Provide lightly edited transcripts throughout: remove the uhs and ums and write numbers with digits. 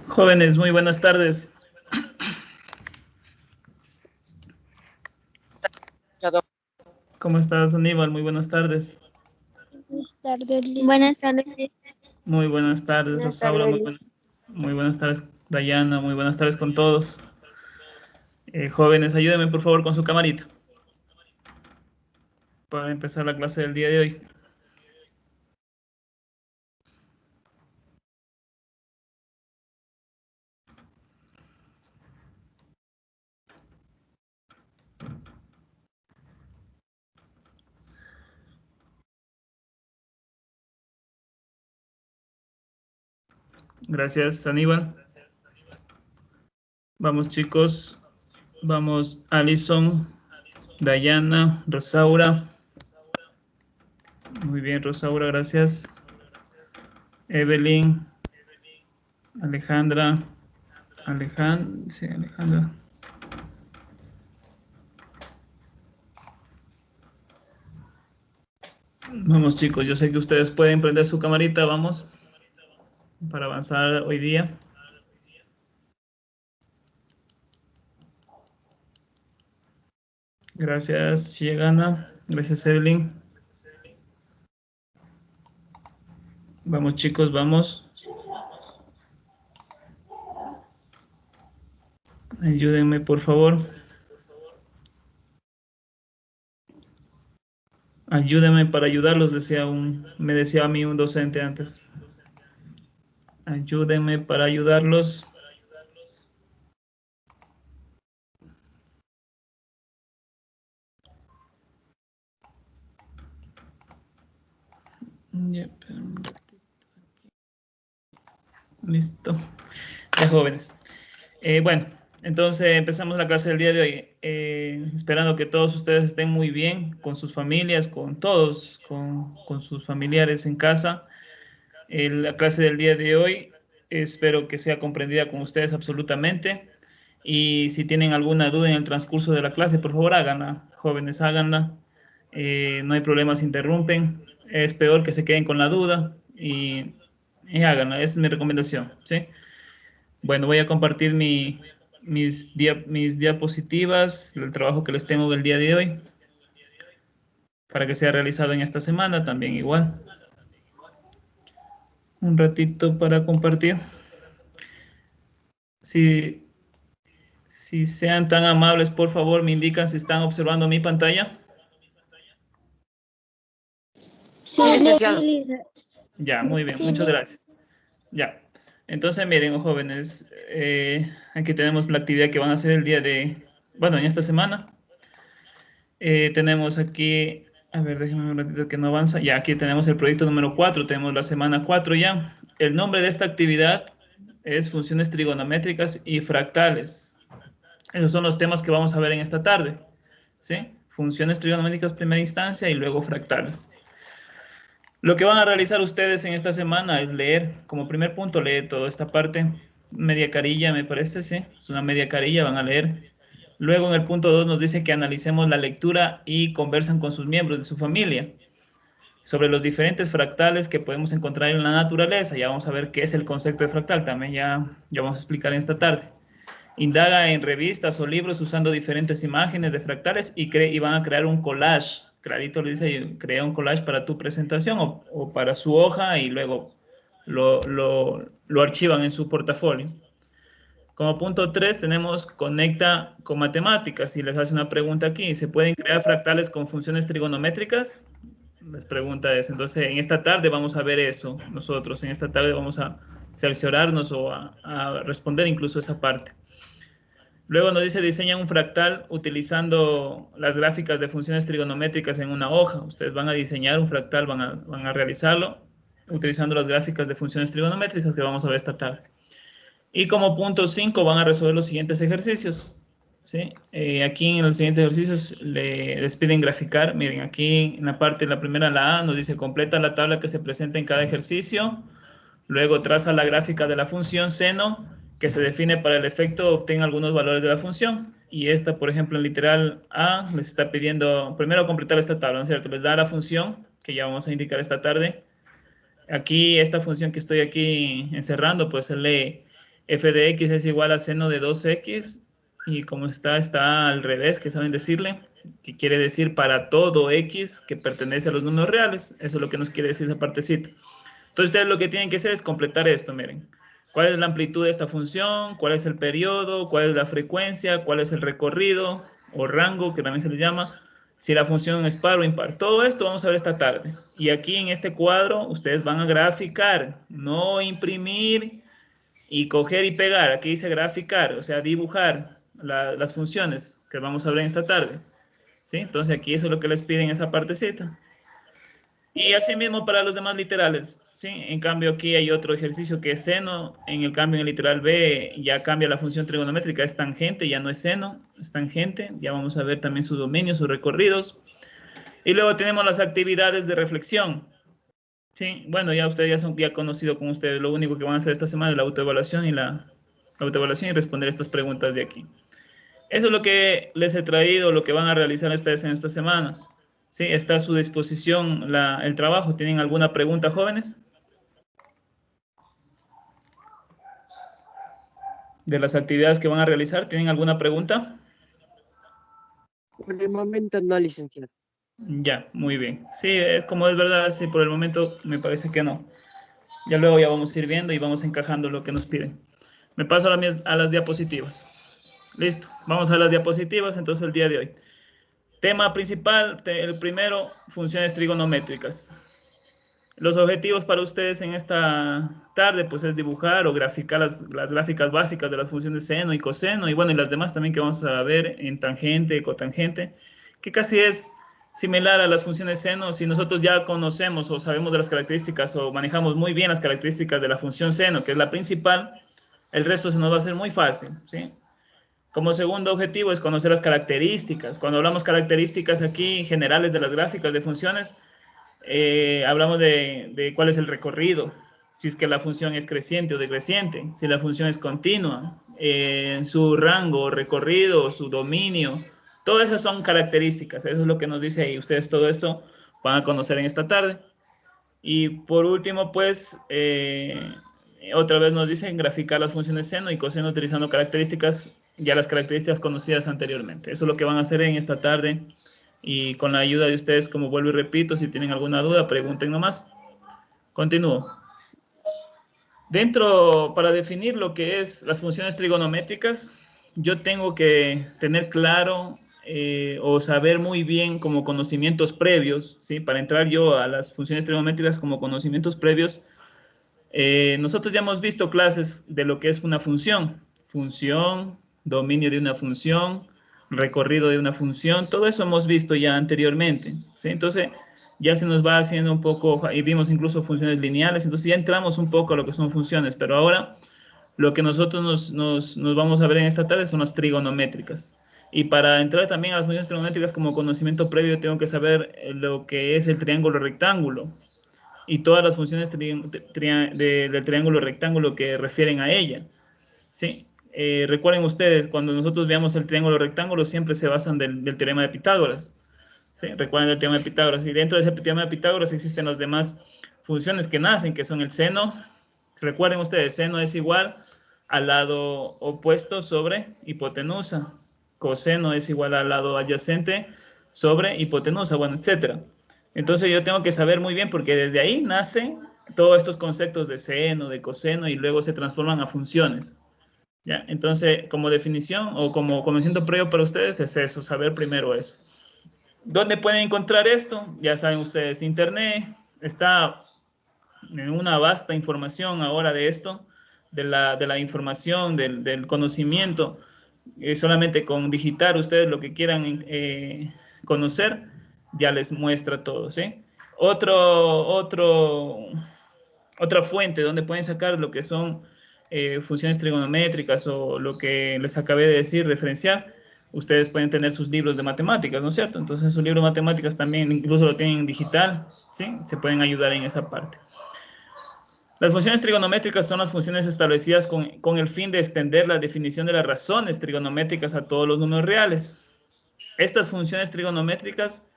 Jóvenes, muy buenas tardes. ¿Cómo estás, Aníbal? Muy buenas tardes. Buenas tardes, Buenas tardes. Muy buenas tardes, Buenas Rosaura. tardes. Muy buenas tardes, Dayana. Muy buenas tardes con todos. Jóvenes, ayúdenme por favor con su camarita para empezar la clase del día de hoy. Gracias, Aníbal. Vamos, chicos. Vamos, Alison, Dayana, Rosaura. Muy bien, Rosaura, gracias. Evelyn, Alejandra. Sí, Alejandra. Vamos, chicos, yo sé que ustedes pueden prender su camarita, vamos, para avanzar hoy día. Gracias, Giegana. Gracias, Evelyn. Vamos, chicos, vamos. Ayúdenme, por favor. Ayúdenme para ayudarlos, me decía a mí un docente antes. Ayúdenme para ayudarlos. Ya, listo. Ya, jóvenes. Bueno, entonces empezamos la clase del día de hoy. Esperando que todos ustedes estén muy bien con sus familias, con todos, con sus familiares en casa. La clase del día de hoy espero que sea comprendida con ustedes absolutamente. Y si tienen alguna duda en el transcurso de la clase, por favor háganla, jóvenes, háganla. No hay problema si interrumpen. Es peor que se queden con la duda y háganla. Esa es mi recomendación, ¿sí? Bueno, voy a compartir mis diapositivas, el trabajo que les tengo el día de hoy, para que sea realizado en esta semana también igual. Un ratito para compartir. Si sean tan amables, por favor, me indican si están observando mi pantalla. Sí, Licenciado. Ya, muy bien, sí, muchas gracias. Ya, entonces miren, jóvenes, aquí tenemos la actividad que van a hacer el día bueno, en esta semana. Tenemos aquí, a ver, déjenme un ratito que no avanza. Ya, aquí tenemos el proyecto número 4, tenemos la semana 4 ya. El nombre de esta actividad es funciones trigonométricas y fractales. Esos son los temas que vamos a ver en esta tarde, ¿sí? Funciones trigonométricas primera instancia y luego fractales. Lo que van a realizar ustedes en esta semana es leer, como primer punto, leer toda esta parte, media carilla me parece, sí, es una media carilla, van a leer. Luego en el punto 2 nos dice que analicemos la lectura y conversan con sus miembros de su familia sobre los diferentes fractales que podemos encontrar en la naturaleza. Ya vamos a ver qué es el concepto de fractal, también ya vamos a explicar en esta tarde. Indaga en revistas o libros usando diferentes imágenes de fractales y van a crear un collage. Clarito le dice, crea un collage para tu presentación o para su hoja y luego lo archivan en su portafolio. Como punto 3 tenemos conecta con matemáticas. Si les hace una pregunta aquí, ¿se pueden crear fractales con funciones trigonométricas? Les pregunta eso. Entonces, en esta tarde vamos a ver eso. Nosotros en esta tarde vamos a cerciorarnos o a responder incluso esa parte. Luego nos dice diseña un fractal utilizando las gráficas de funciones trigonométricas en una hoja. Ustedes van a diseñar un fractal, van a realizarlo utilizando las gráficas de funciones trigonométricas que vamos a ver esta tarde. Y como punto 5 van a resolver los siguientes ejercicios. ¿Sí? Aquí en los siguientes ejercicios les piden graficar. Miren, aquí en la parte, la primera, la A, nos dice completa la tabla que se presenta en cada ejercicio. Luego traza la gráfica de la función seno que se define para el efecto, obtén algunos valores de la función. Y esta, por ejemplo, en literal A, les está pidiendo primero completar esta tabla, ¿no es cierto? Les da la función, que ya vamos a indicar esta tarde. Aquí, esta función que estoy aquí encerrando, pues se lee f de x es igual a seno de 2x, y como está al revés, que saben decirle, que quiere decir para todo x que pertenece a los números reales. Eso es lo que nos quiere decir esa partecita. Entonces ustedes lo que tienen que hacer es completar esto, miren. ¿Cuál es la amplitud de esta función? ¿Cuál es el periodo? ¿Cuál es la frecuencia? ¿Cuál es el recorrido o rango, que también se le llama? Si la función es par o impar. Todo esto vamos a ver esta tarde. Y aquí en este cuadro ustedes van a graficar, no imprimir y coger y pegar. Aquí dice graficar, o sea, dibujar las funciones que vamos a ver en esta tarde. ¿Sí? Entonces aquí eso es lo que les piden, esa partecita. Y asimismo para los demás literales, ¿sí? En cambio aquí hay otro ejercicio que es seno. En el cambio en el literal B ya cambia la función trigonométrica, es tangente, ya no es seno, es tangente. Ya vamos a ver también su dominio, sus recorridos. Y luego tenemos las actividades de reflexión. Sí, bueno, ya ustedes ya son ya conocido con ustedes. Lo único que van a hacer esta semana es la autoevaluación y la autoevaluación y responder estas preguntas de aquí. Eso es lo que les he traído, lo que van a realizar ustedes en esta semana. Sí, está a su disposición el trabajo. ¿Tienen alguna pregunta, jóvenes? De las actividades que van a realizar, ¿tienen alguna pregunta? Por el momento no, licenciado. Ya, muy bien. Sí, como es verdad, sí, por el momento me parece que no. Ya luego ya vamos a ir viendo y vamos encajando lo que nos piden. Me paso a las diapositivas. Listo, vamos a las diapositivas entonces el día de hoy. Tema principal, el primero, funciones trigonométricas. Los objetivos para ustedes en esta tarde, pues es dibujar o graficar las gráficas básicas de las funciones seno y coseno, y bueno, y las demás también que vamos a ver en tangente, cotangente, que casi es similar a las funciones seno. Si nosotros ya conocemos o sabemos de las características o manejamos muy bien las características de la función seno, que es la principal, el resto se nos va a hacer muy fácil, ¿sí? Como segundo objetivo es conocer las características. Cuando hablamos características aquí generales de las gráficas de funciones, hablamos de cuál es el recorrido, si es que la función es creciente o decreciente, si la función es continua, su rango, recorrido, su dominio, todas esas son características. Eso es lo que nos dice ahí. Ustedes todo esto van a conocer en esta tarde. Y por último, pues, otra vez nos dicen graficar las funciones seno y coseno utilizando características, ya las características conocidas anteriormente. Eso es lo que van a hacer en esta tarde. Y con la ayuda de ustedes, como vuelvo y repito, si tienen alguna duda, pregunten nomás. Continúo. Para definir lo que es las funciones trigonométricas, yo tengo que tener claro o saber muy bien como conocimientos previos, ¿sí? Para entrar yo a las funciones trigonométricas como conocimientos previos, nosotros ya hemos visto clases de lo que es una función, dominio de una función, recorrido de una función, todo eso hemos visto ya anteriormente, ¿sí? Entonces ya se nos va haciendo un poco, y vimos incluso funciones lineales, entonces ya entramos un poco a lo que son funciones, pero ahora lo que nosotros nos vamos a ver en esta tarde son las trigonométricas. Y para entrar también a las funciones trigonométricas como conocimiento previo, tengo que saber lo que es el triángulo rectángulo y todas las funciones del triángulo rectángulo que refieren a ella, ¿sí? Recuerden ustedes, cuando nosotros veamos el triángulo rectángulo, siempre se basan del teorema de Pitágoras, ¿sí? Recuerden el teorema de Pitágoras, y dentro de ese teorema de Pitágoras existen las demás funciones que nacen, que son el seno. Recuerden ustedes, seno es igual al lado opuesto sobre hipotenusa, coseno es igual al lado adyacente sobre hipotenusa, bueno, etcétera. Entonces yo tengo que saber muy bien, porque desde ahí nacen todos estos conceptos de seno, de coseno, y luego se transforman a funciones. ¿Ya? Entonces, como definición o como conocimiento previo para ustedes es eso, saber primero eso. ¿Dónde pueden encontrar esto? Ya saben ustedes, internet está en una vasta información ahora de esto, de la información, del conocimiento. Solamente con digitar ustedes lo que quieran conocer, ya les muestra todo, ¿sí? Otra fuente donde pueden sacar lo que son funciones trigonométricas o lo que les acabé de decir, referenciar. Ustedes pueden tener sus libros de matemáticas, ¿no es cierto? Entonces, sus libros de matemáticas también incluso lo tienen en digital, ¿sí? Se pueden ayudar en esa parte. Las funciones trigonométricas son las funciones establecidas con el fin de extender la definición de las razones trigonométricas a todos los números reales. Estas funciones trigonométricas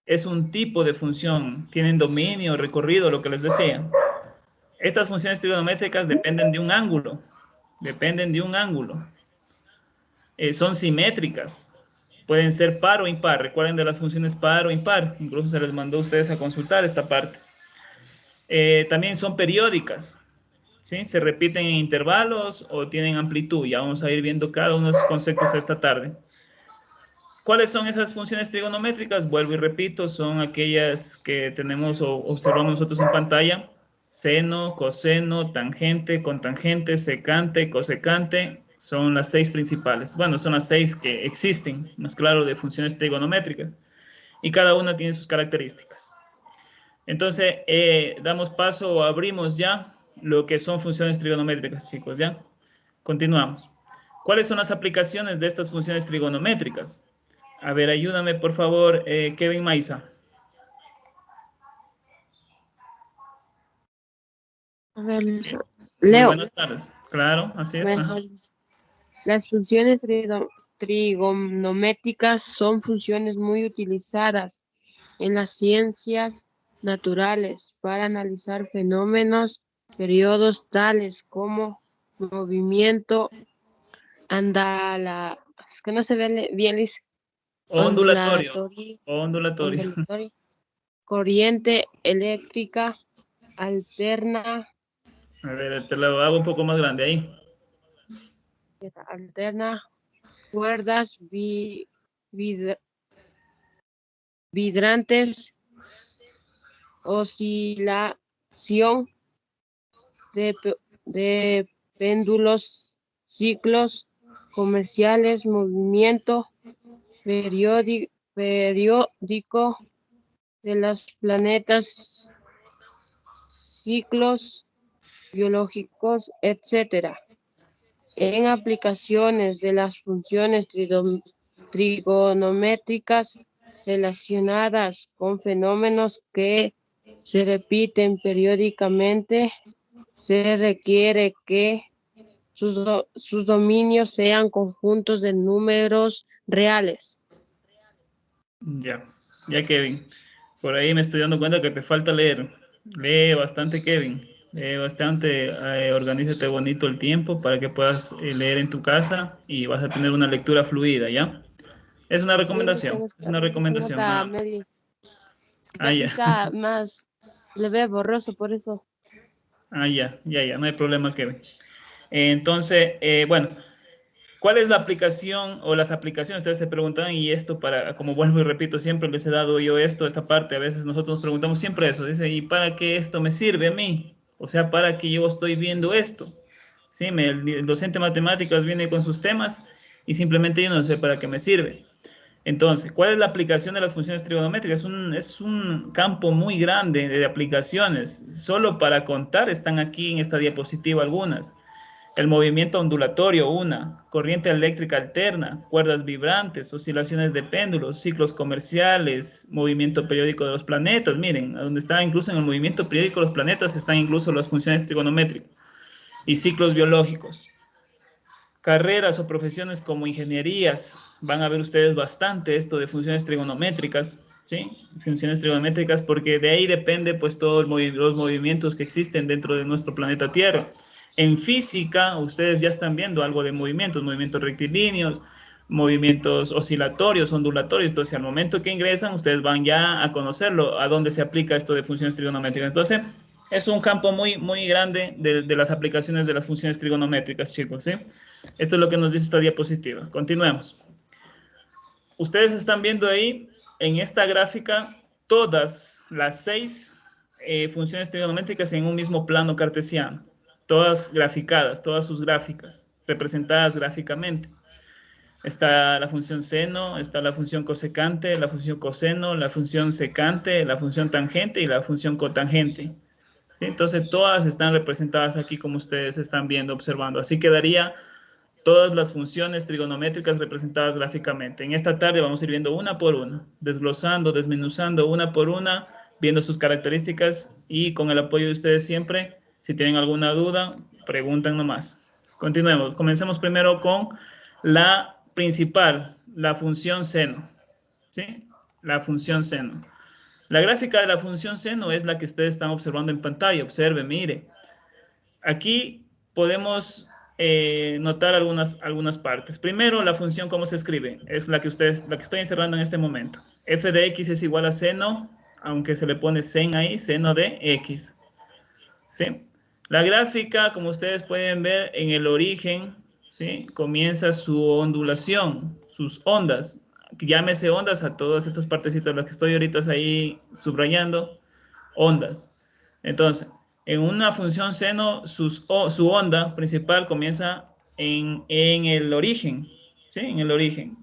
es un tipo de función, tienen dominio, recorrido, lo que les decía. Estas funciones trigonométricas dependen de un ángulo, dependen de un ángulo. Son simétricas. Pueden ser par o impar. Recuerden de las funciones par o impar. Incluso se les mandó a ustedes a consultar esta parte. También son periódicas. ¿Sí? Se repiten en intervalos o tienen amplitud. Ya vamos a ir viendo cada uno de esos conceptos esta tarde. ¿Cuáles son esas funciones trigonométricas? Vuelvo y repito, son aquellas que tenemos o observamos nosotros en pantalla. Seno, coseno, tangente, cotangente, secante, cosecante. Son las 6 principales. Bueno, son las 6 que existen, más claro, de funciones trigonométricas. Y cada una tiene sus características. Entonces, damos paso o abrimos ya lo que son funciones trigonométricas, chicos, ¿ya? Continuamos. ¿Cuáles son las aplicaciones de estas funciones trigonométricas? A ver, ayúdame, por favor, Kevin Maiza. A ver, Muy Leo. buenas tardes. Claro, así es. Buenas tardes. Las funciones trigonométricas son funciones muy utilizadas en las ciencias naturales para analizar fenómenos, periodos tales como movimiento, es que no se ve bien, Liz, Ondulatorio. ondulatorio, Ondulatorio. ondulatorio, corriente eléctrica alterna, A ver, te lo hago un poco más grande ahí. cuerdas vibrantes, oscilación de péndulos, ciclos comerciales, movimiento periódico de los planetas, ciclos biológicos, etc. En aplicaciones de las funciones trigonométricas relacionadas con fenómenos que se repiten periódicamente, se requiere que sus dominios sean conjuntos de números reales. Ya, Kevin. Por ahí me estoy dando cuenta que te falta leer. Lee bastante, Kevin. Lee bastante. Organízate bonito el tiempo para que puedas leer en tu casa y vas a tener una lectura fluida, ¿ya? Es una Sí, recomendación. Es una aquí se recomendación, nota nada más. medio, es que Ah, aquí ya. está más, le ve borroso, por eso. Ah, ya. No hay problema, Kevin. Entonces, bueno, ¿cuál es la aplicación o las aplicaciones? Ustedes se preguntan y esto para, como vuelvo y repito, siempre les he dado yo esto, esta parte, a veces nosotros nos preguntamos siempre eso, dice, ¿y para qué esto me sirve a mí? O sea, ¿para qué yo estoy viendo esto? Sí, el docente de matemáticas viene con sus temas y simplemente yo no sé para qué me sirve. Entonces, ¿cuál es la aplicación de las funciones trigonométricas? Es un campo muy grande de aplicaciones. Solo para contar están aquí en esta diapositiva algunas. El movimiento ondulatorio, una, corriente eléctrica alterna, cuerdas vibrantes, oscilaciones de péndulos, ciclos comerciales, movimiento periódico de los planetas. Miren, donde está incluso en el movimiento periódico de los planetas están incluso las funciones trigonométricas y ciclos biológicos. Carreras o profesiones como ingenierías, van a ver ustedes bastante esto de funciones trigonométricas, ¿sí? Funciones trigonométricas, porque de ahí depende pues todos los movimientos que existen dentro de nuestro planeta Tierra. En física, ustedes ya están viendo algo de movimientos rectilíneos, movimientos oscilatorios, ondulatorios. Entonces, al momento que ingresan, ustedes van ya a conocerlo, a dónde se aplica esto de funciones trigonométricas. Entonces, es un campo muy grande de las aplicaciones de las funciones trigonométricas, chicos, ¿sí? Esto es lo que nos dice esta diapositiva. Continuemos. Ustedes están viendo ahí en esta gráfica todas las 6 funciones trigonométricas en un mismo plano cartesiano. Todas graficadas, todas sus gráficas, representadas gráficamente. Está la función seno, está la función cosecante, la función coseno, la función secante, la función tangente y la función cotangente. ¿Sí? Entonces todas están representadas aquí como ustedes están viendo, observando. Así quedaría todas las funciones trigonométricas representadas gráficamente. En esta tarde vamos a ir viendo una por una, desglosando, desmenuzando una por una, viendo sus características y con el apoyo de ustedes siempre, si tienen alguna duda, preguntan nomás. Continuemos. Comencemos primero con la principal, la función seno. ¿Sí? La función seno. La gráfica de la función seno es la que ustedes están observando en pantalla. Observe, mire. Aquí podemos notar algunas partes. Primero, la función, ¿cómo se escribe? Es la que estoy encerrando en este momento. F de X es igual a seno, aunque se le pone sen ahí, seno de X. ¿Sí? La gráfica, como ustedes pueden ver, en el origen, ¿sí? Comienza su ondulación, sus ondas. Llámese ondas a todas estas partecitas, las que estoy ahorita ahí subrayando, ondas. Entonces, en una función seno, su onda principal comienza en el origen, ¿sí? En el origen.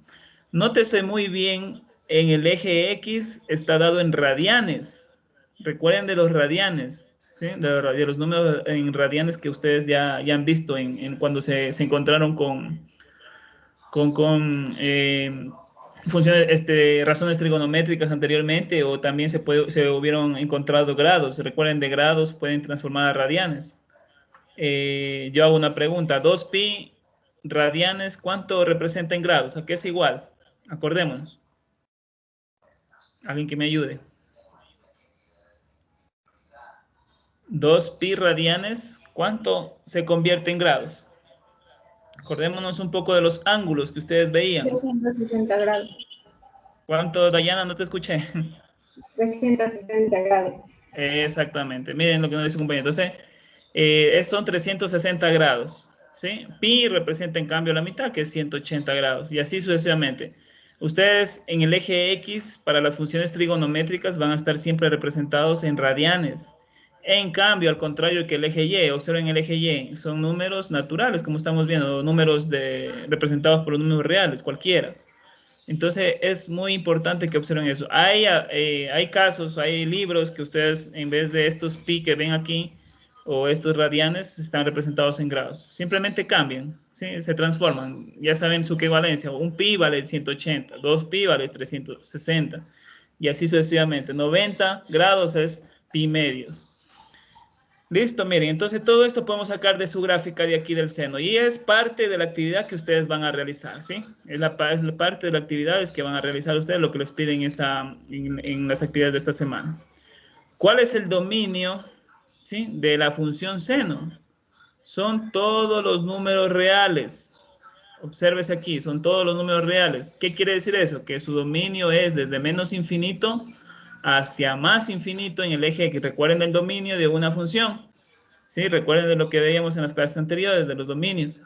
Nótese muy bien, en el eje X está dado en radianes. Recuerden de los radianes, ¿sí? De los números en radianes que ustedes ya han visto cuando se encontraron con funciones, razones trigonométricas anteriormente, o también se hubieron encontrado grados. Recuerden, de grados pueden transformar a radianes. Yo hago una pregunta, 2pi radianes, ¿cuánto representa en grados? ¿A qué es igual? Acordémonos. Alguien que me ayude. 2pi radianes, ¿cuánto se convierte en grados? Acordémonos un poco de los ángulos que ustedes veían. 360 grados. ¿Cuánto, Dayana? No te escuché. 360 grados. Exactamente. Miren lo que nos dice un compañero. Entonces, son 360 grados. ¿Sí? Pi representa en cambio la mitad, que es 180 grados. Y así sucesivamente. Ustedes en el eje X, para las funciones trigonométricas, van a estar siempre representados en radianes. En cambio, al contrario que el eje Y, observen el eje Y, son números naturales, como estamos viendo, números representados por números reales, cualquiera. Entonces, es muy importante que observen eso. Hay casos, hay libros que ustedes, en vez de estos pi que ven aquí, o estos radianes, están representados en grados. Simplemente cambian, ¿sí? Se transforman. Ya saben su equivalencia. Un pi vale 180, 2pi vale 360, y así sucesivamente. 90 grados es pi medios. Listo, miren, entonces todo esto podemos sacar de su gráfica de aquí del seno, y es parte de la actividad que ustedes van a realizar, ¿sí? Es la parte de las actividades que van a realizar ustedes, lo que les piden en las actividades de esta semana. ¿Cuál es el dominio, ¿sí?, de la función seno? Son todos los números reales. Obsérvese aquí, son todos los números reales. ¿Qué quiere decir eso? Que su dominio es desde menos infinito hacia más infinito en el eje que recuerden el dominio de una función. ¿Sí? Recuerden de lo que veíamos en las clases anteriores, de los dominios.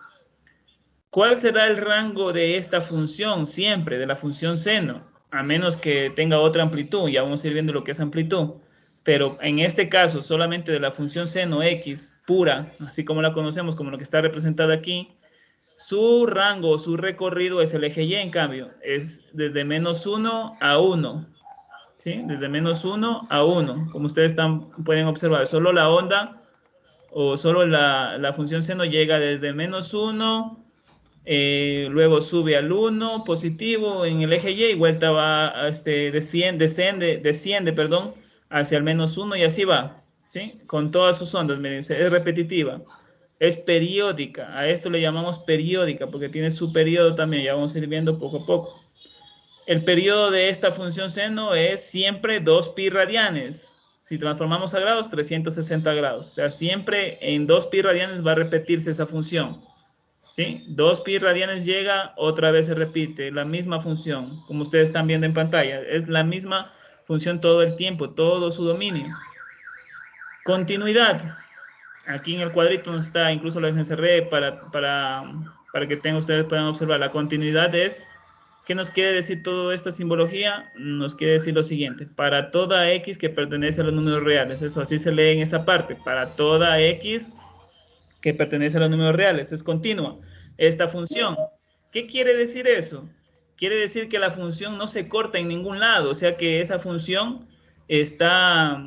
¿Cuál será el rango de esta función siempre, de la función seno? A menos que tenga otra amplitud, ya vamos a ir viendo lo que es amplitud. Pero en este caso, solamente de la función seno X pura, así como la conocemos, como lo que está representada aquí, su rango, su recorrido es el eje Y, en cambio, es desde menos 1 a 1. ¿Sí? Desde menos 1 a 1. Como ustedes pueden observar, solo la onda o solo la función seno llega desde menos 1, luego sube al 1 positivo en el eje Y, y vuelta va, desciende, perdón, hacia el menos 1, y así va, ¿sí? Con todas sus ondas, miren, es repetitiva. Es periódica, a esto le llamamos periódica porque tiene su periodo también, ya vamos a ir viendo poco a poco. El periodo de esta función seno es siempre 2pi radianes. Si transformamos a grados, 360 grados. O sea, siempre en 2pi radianes va a repetirse esa función. ¿Sí? 2pi radianes llega, otra vez se repite, la misma función, como ustedes están viendo en pantalla. Es la misma función todo el tiempo, todo su dominio. Continuidad. Aquí en el cuadrito no está, incluso les encerré para que ustedes puedan observar. La continuidad es, ¿qué nos quiere decir toda esta simbología? Nos quiere decir lo siguiente: para toda X que pertenece a los números reales. Eso así se lee en esta parte. Para toda X que pertenece a los números reales. Es continua esta función. ¿Qué quiere decir eso? Quiere decir que la función no se corta en ningún lado. O sea que esa función está...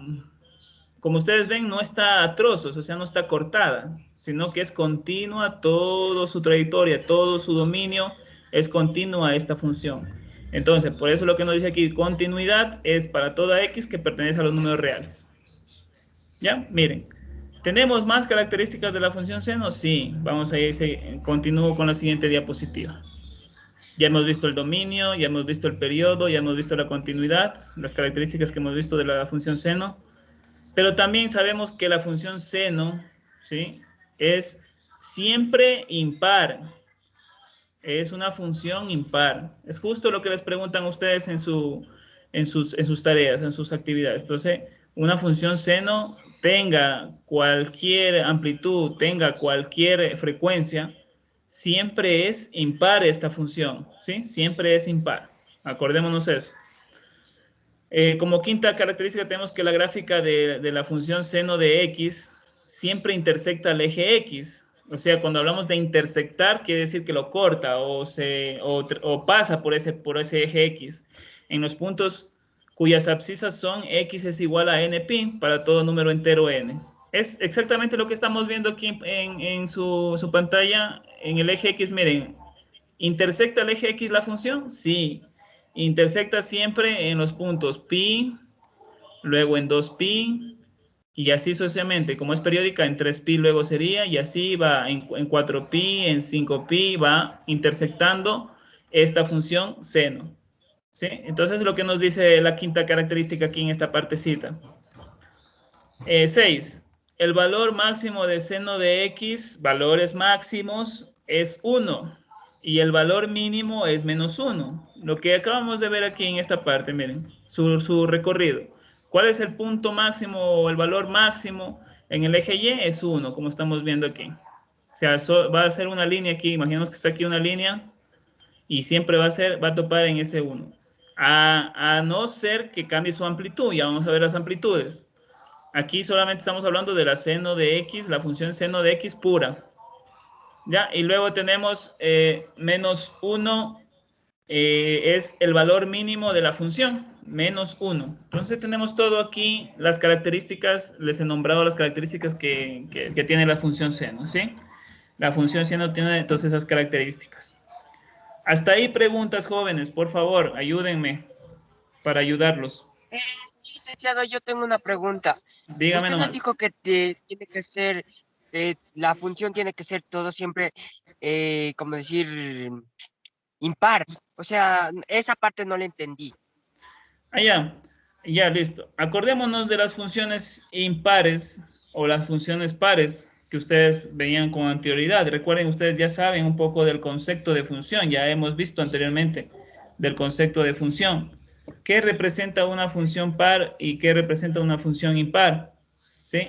Como ustedes ven, no está a trozos, o sea, no está cortada, sino que es continua toda su trayectoria, todo su dominio es continua esta función. Entonces, por eso lo que nos dice aquí, continuidad, es para toda X que pertenece a los números reales. ¿Ya? Miren, ¿tenemos más características de la función seno? Sí, vamos a ir, continúo con la siguiente diapositiva. Ya hemos visto el dominio, ya hemos visto el periodo, ya hemos visto la continuidad, las características que hemos visto de la función seno. Pero también sabemos que la función seno, ¿sí?, es siempre impar. Es una función impar. Es justo lo que les preguntan ustedes en sus tareas, en sus actividades. Entonces, una función seno tenga cualquier amplitud, tenga cualquier frecuencia, siempre es impar esta función, ¿sí? Siempre es impar. Acordémonos eso. Como quinta característica tenemos que la gráfica de la función seno de x siempre intersecta el eje x. O sea, cuando hablamos de intersectar, quiere decir que lo corta o pasa por ese eje x. En los puntos cuyas abscisas son x es igual a n pi para todo número entero n. Es exactamente lo que estamos viendo aquí en su pantalla. En el eje x, miren, ¿intersecta el eje x la función? Sí. Intersecta siempre en los puntos pi, luego en 2pi, y así sucesivamente. Como es periódica, en 3pi luego sería, y así va en 4pi, en 5pi, va intersectando esta función seno. ¿Sí? Entonces, lo que nos dice la quinta característica aquí en esta partecita. 6. El valor máximo de seno de x, valores máximos, es 1. Y el valor mínimo es menos 1. Lo que acabamos de ver aquí en esta parte, miren, su recorrido. ¿Cuál es el punto máximo o el valor máximo en el eje Y? Es 1, como estamos viendo aquí. O sea, va a ser una línea aquí. Imaginemos que está aquí una línea y siempre va a topar en ese 1. A no ser que cambie su amplitud. Ya vamos a ver las amplitudes. Aquí solamente estamos hablando de la seno de x, la función seno de x pura. ¿Ya? Y luego tenemos menos 1 es el valor mínimo de la función, menos 1. Entonces tenemos todo aquí, las características, les he nombrado las características que tiene la función seno, ¿sí? La función seno tiene entonces esas características. Hasta ahí preguntas, jóvenes, por favor, ayúdenme para ayudarlos. Sí, licenciado, yo tengo una pregunta. Dígame Usted nos nomás. dijo que tiene que ser, la función tiene que ser todo siempre, como decir, impar. O sea, esa parte no la entendí. Ya, listo. Acordémonos de las funciones impares o las funciones pares que ustedes veían con anterioridad. Recuerden, ustedes ya saben un poco del concepto de función, ya hemos visto anteriormente del concepto de función. ¿Qué representa una función par y qué representa una función impar? ¿Sí?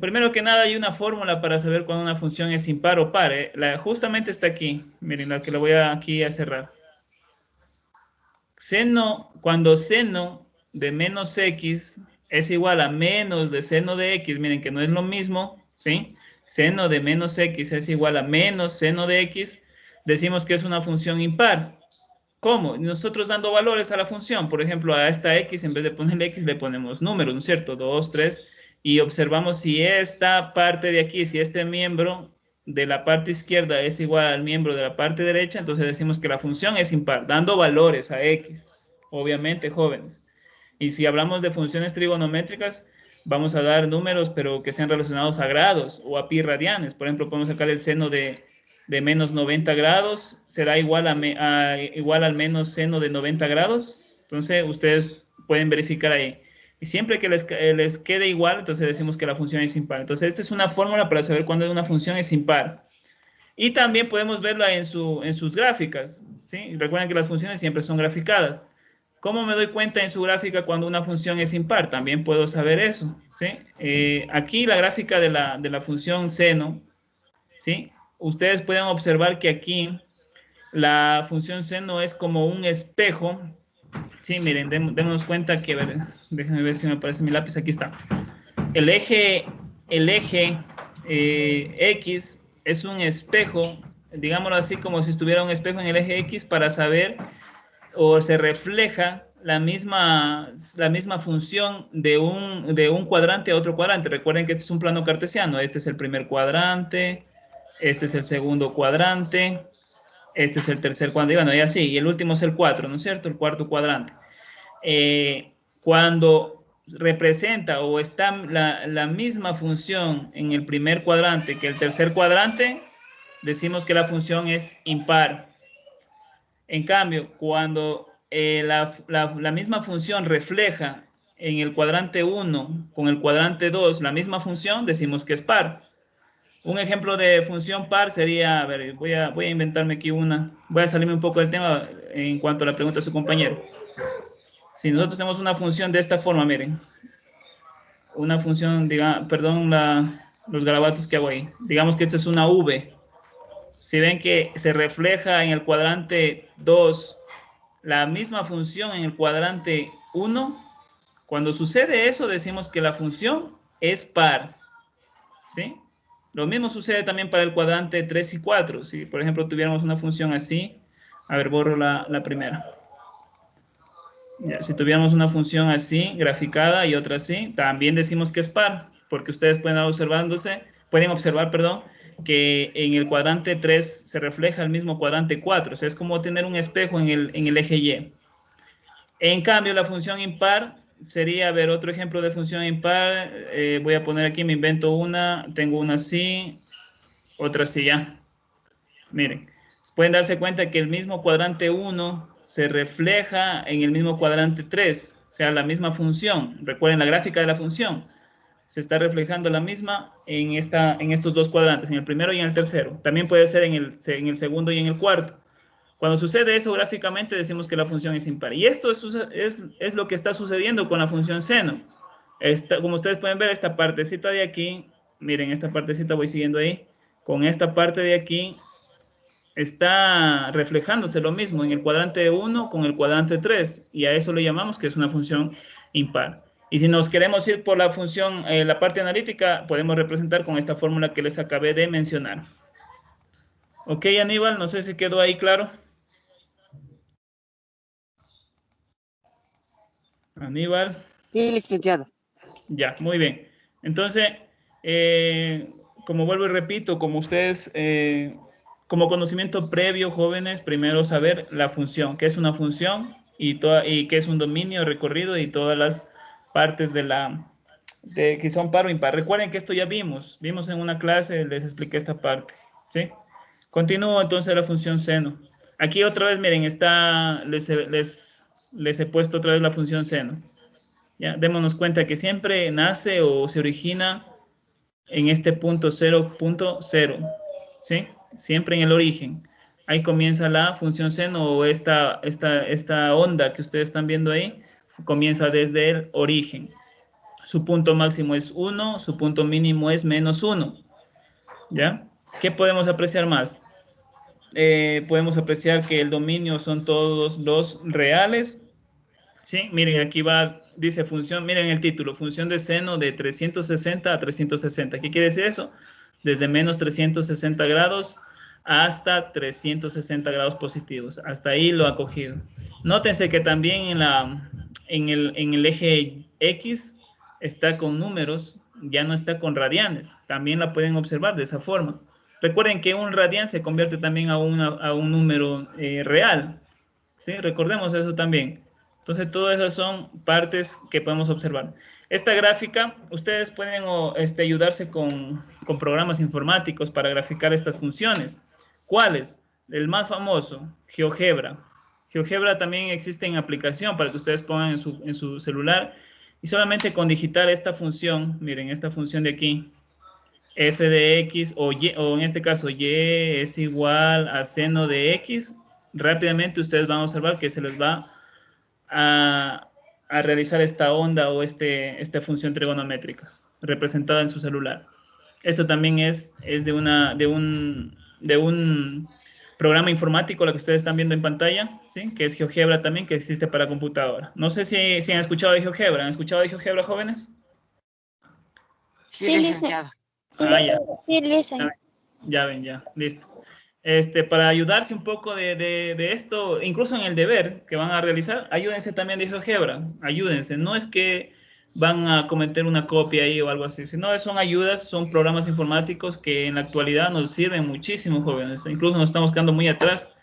Primero que nada, hay una fórmula para saber cuando una función es impar o par. Justamente está aquí. Miren, la que la voy aquí a cerrar. Cuando seno de menos x es igual a menos de seno de x, miren que no es lo mismo, ¿sí? Seno de menos x es igual a menos seno de x, decimos que es una función impar. ¿Cómo? Nosotros dando valores a la función, por ejemplo, a esta x, en vez de ponerle x, le ponemos números, ¿no es cierto? 2, 3, y observamos si esta parte de aquí, si este miembro de la parte izquierda es igual al miembro de la parte derecha, entonces decimos que la función es impar, dando valores a x, obviamente, jóvenes. Y si hablamos de funciones trigonométricas, vamos a dar números, pero que sean relacionados a grados o a pi radianes. Por ejemplo, podemos sacar el seno de menos 90 grados, será igual, igual al menos seno de 90 grados. Entonces, ustedes pueden verificar ahí. Y siempre que les quede igual, entonces decimos que la función es impar. Entonces, esta es una fórmula para saber cuándo una función es impar. Y también podemos verla en sus gráficas, ¿sí? Recuerden que las funciones siempre son graficadas. ¿Cómo me doy cuenta en su gráfica cuando una función es impar? También puedo saber eso, ¿sí? Aquí la gráfica de la función seno, ¿sí? Ustedes pueden observar que aquí la función seno es como un espejo. Sí, miren, démonos cuenta que, déjenme ver si me aparece mi lápiz, aquí está. El eje X es un espejo, digámoslo así, como si estuviera un espejo en el eje X para saber o se refleja la misma función de un cuadrante a otro cuadrante. Recuerden que este es un plano cartesiano. Este es el primer cuadrante, este es el segundo cuadrante, este es el tercer cuadrante, y bueno, y así. Y el último es el 4, ¿no es cierto? El cuarto cuadrante. Cuando representa o está la misma función en el primer cuadrante que el tercer cuadrante, decimos que la función es impar. En cambio, cuando la misma función refleja en el cuadrante 1 con el cuadrante 2 la misma función, decimos que es par. Un ejemplo de función par sería, a ver, voy a inventarme aquí una. Voy a salirme un poco del tema en cuanto a la pregunta de su compañero. Si nosotros tenemos una función de esta forma, miren. Una función, diga, perdón, los garabatos que hago ahí. Digamos que esta es una V. Si ven que se refleja en el cuadrante 2 la misma función en el cuadrante 1, cuando sucede eso decimos que la función es par. ¿Sí? Lo mismo sucede también para el cuadrante 3 y 4. Si, por ejemplo, tuviéramos una función así, a ver, borro la primera. Ya, si tuviéramos una función así, graficada, y otra así, también decimos que es par, porque ustedes pueden observar, perdón, que en el cuadrante 3 se refleja el mismo cuadrante 4. O sea, es como tener un espejo en el eje Y. En cambio, la función impar sería, a ver, otro ejemplo de función impar. Voy a poner aquí, me invento una, tengo una así, otra así ya. Miren, pueden darse cuenta que el mismo cuadrante 1 se refleja en el mismo cuadrante 3, o sea, la misma función. Recuerden la gráfica de la función. Se está reflejando la misma en estos dos cuadrantes, en el primero y en el tercero. También puede ser en el segundo y en el cuarto. Cuando sucede eso gráficamente decimos que la función es impar. Y esto es lo que está sucediendo con la función seno. Como ustedes pueden ver, esta partecita de aquí, miren, esta partecita voy siguiendo ahí, con esta parte de aquí está reflejándose lo mismo en el cuadrante 1 con el cuadrante 3, y a eso le llamamos que es una función impar. Y si nos queremos ir por la función, la parte analítica, podemos representar con esta fórmula que les acabé de mencionar. Ok, Aníbal, no sé si quedó ahí claro. Aníbal. Sí, licenciado. Ya, muy bien. Entonces, como vuelvo y repito, como ustedes, como conocimiento previo, jóvenes, primero saber la función, qué es una función y qué es un dominio recorrido y todas las partes que son par o impar. Recuerden que esto ya vimos en una clase, les expliqué esta parte, ¿sí? Continúo entonces la función seno. Aquí otra vez, miren, les he puesto otra vez la función seno. Ya, démonos cuenta que siempre nace o se origina en este punto 0.0, ¿sí? Siempre en el origen. Ahí comienza la función seno, o esta onda que ustedes están viendo ahí, comienza desde el origen. Su punto máximo es 1, su punto mínimo es -1, ¿ya? ¿Qué podemos apreciar más? Podemos apreciar que el dominio son todos los reales. Sí, miren, aquí dice función, miren el título, función de seno de 360 a 360. ¿Qué quiere decir eso? Desde menos 360 grados hasta 360 grados positivos. Hasta ahí lo ha cogido. Nótense que también en el eje X está con números, ya no está con radianes. También la pueden observar de esa forma. Recuerden que un radian se convierte también a un número real. ¿Sí? Recordemos eso también. Entonces, todas esas son partes que podemos observar. Esta gráfica, ustedes pueden ayudarse con programas informáticos para graficar estas funciones. ¿Cuáles? El más famoso, GeoGebra. GeoGebra también existe en aplicación para que ustedes pongan en su celular, y solamente con digitar esta función, miren, esta función de aquí, f de x, o en este caso y es igual a seno de x, rápidamente ustedes van a observar que se les va a realizar esta onda o esta función trigonométrica representada en su celular. Esto también es de un programa informático, lo que ustedes están viendo en pantalla, ¿sí? Que es GeoGebra también, que existe para computadora. No sé si han escuchado de GeoGebra. ¿Han escuchado de GeoGebra, jóvenes? Sí, licenciado. Ya. Sí, Lisa. Ya ven, ya, listo. Para ayudarse un poco de esto, incluso en el deber que van a realizar, ayúdense también de GeoGebra, ayúdense. No es que van a cometer una copia ahí o algo así, sino son ayudas, son programas informáticos que en la actualidad nos sirven muchísimo, jóvenes. Incluso nos estamos quedando muy atrás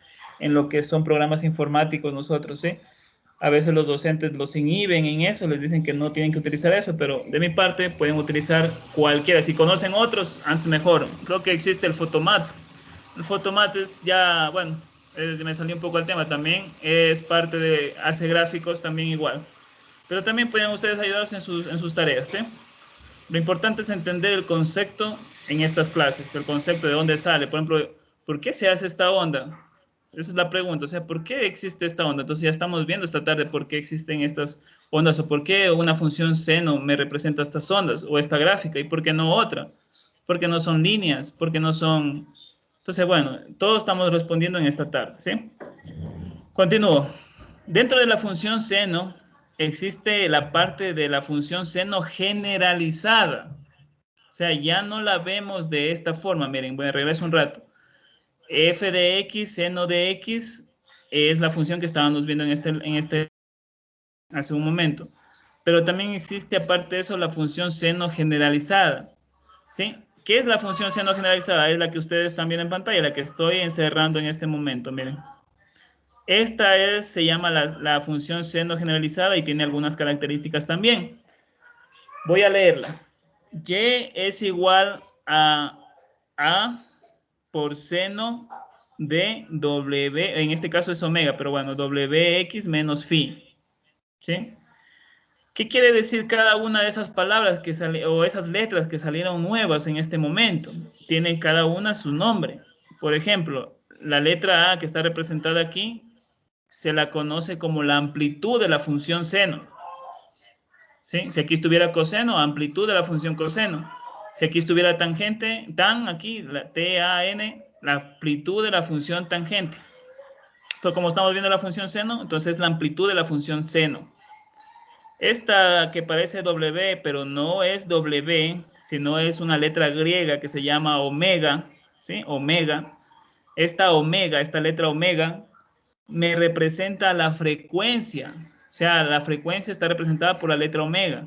en lo que son programas informáticos nosotros, ¿sí? A veces los docentes los inhiben en eso, les dicen que no tienen que utilizar eso, pero de mi parte pueden utilizar cualquiera. Si conocen otros, antes mejor. Creo que existe el Photomat. El Photomat es ya, bueno, me salió un poco el tema también, es parte hace gráficos también igual. Pero también pueden ustedes ayudarse en sus tareas, ¿sí? Lo importante es entender el concepto en estas clases, el concepto de dónde sale. Por ejemplo, ¿por qué se hace esta onda? Esa es la pregunta, o sea, ¿por qué existe esta onda? Entonces ya estamos viendo esta tarde por qué existen estas ondas o por qué una función seno me representa estas ondas o esta gráfica y por qué no otra. ¿Por qué no son líneas? ¿Por qué no son...? Entonces, bueno, todos estamos respondiendo en esta tarde, ¿sí? Continúo. Dentro de la función seno existe la parte de la función seno generalizada. O sea, ya no la vemos de esta forma. Miren, voy a regresar un rato. F de X, seno de X, es la función que estábamos viendo hace un momento. Pero también existe, aparte de eso, la función seno generalizada. ¿Sí? ¿Qué es la función seno generalizada? Es la que ustedes están viendo en pantalla, la que estoy encerrando en este momento. Miren. Esta se llama la función seno generalizada y tiene algunas características también. Voy a leerla. Y es igual a por seno de W, en este caso es omega, pero bueno, WX menos phi. ¿Sí? ¿Qué quiere decir cada una de esas palabras o esas letras que salieron nuevas en este momento? Tienen cada una su nombre. Por ejemplo, la letra A que está representada aquí se la conoce como la amplitud de la función seno. ¿Sí? Si aquí estuviera coseno, amplitud de la función coseno. Si aquí estuviera tangente, aquí, la TAN, la amplitud de la función tangente. Pero como estamos viendo la función seno, entonces es la amplitud de la función seno. Esta que parece W, pero no es W, sino es una letra griega que se llama omega, ¿sí? Omega. Esta letra omega, me representa la frecuencia. O sea, la frecuencia está representada por la letra omega.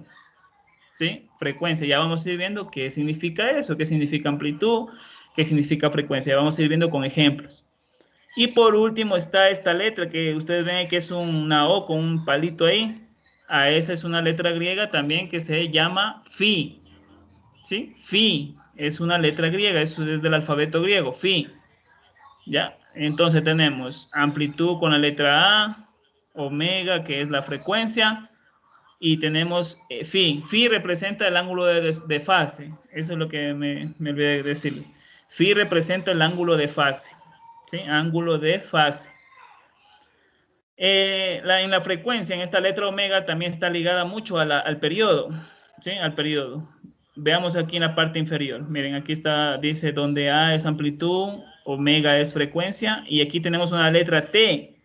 ¿Sí? Frecuencia. Ya vamos a ir viendo qué significa eso, qué significa amplitud, qué significa frecuencia. Ya vamos a ir viendo con ejemplos. Y por último está esta letra que ustedes ven que es una O con un palito ahí. Esa es una letra griega también que se llama Phi. ¿Sí? Phi es una letra griega, eso es del alfabeto griego, Phi. ¿Ya? Entonces tenemos amplitud con la letra A, omega, que es la frecuencia, y tenemos phi. Phi representa el ángulo de fase. Eso es lo que me olvidé de decirles. Phi representa el ángulo de fase. ¿Sí? Ángulo de fase. En la frecuencia, en esta letra omega, también está ligada mucho al periodo. ¿Sí? Al periodo. Veamos aquí en la parte inferior. Miren, aquí está, dice donde A es amplitud, omega es frecuencia, y aquí tenemos una letra T.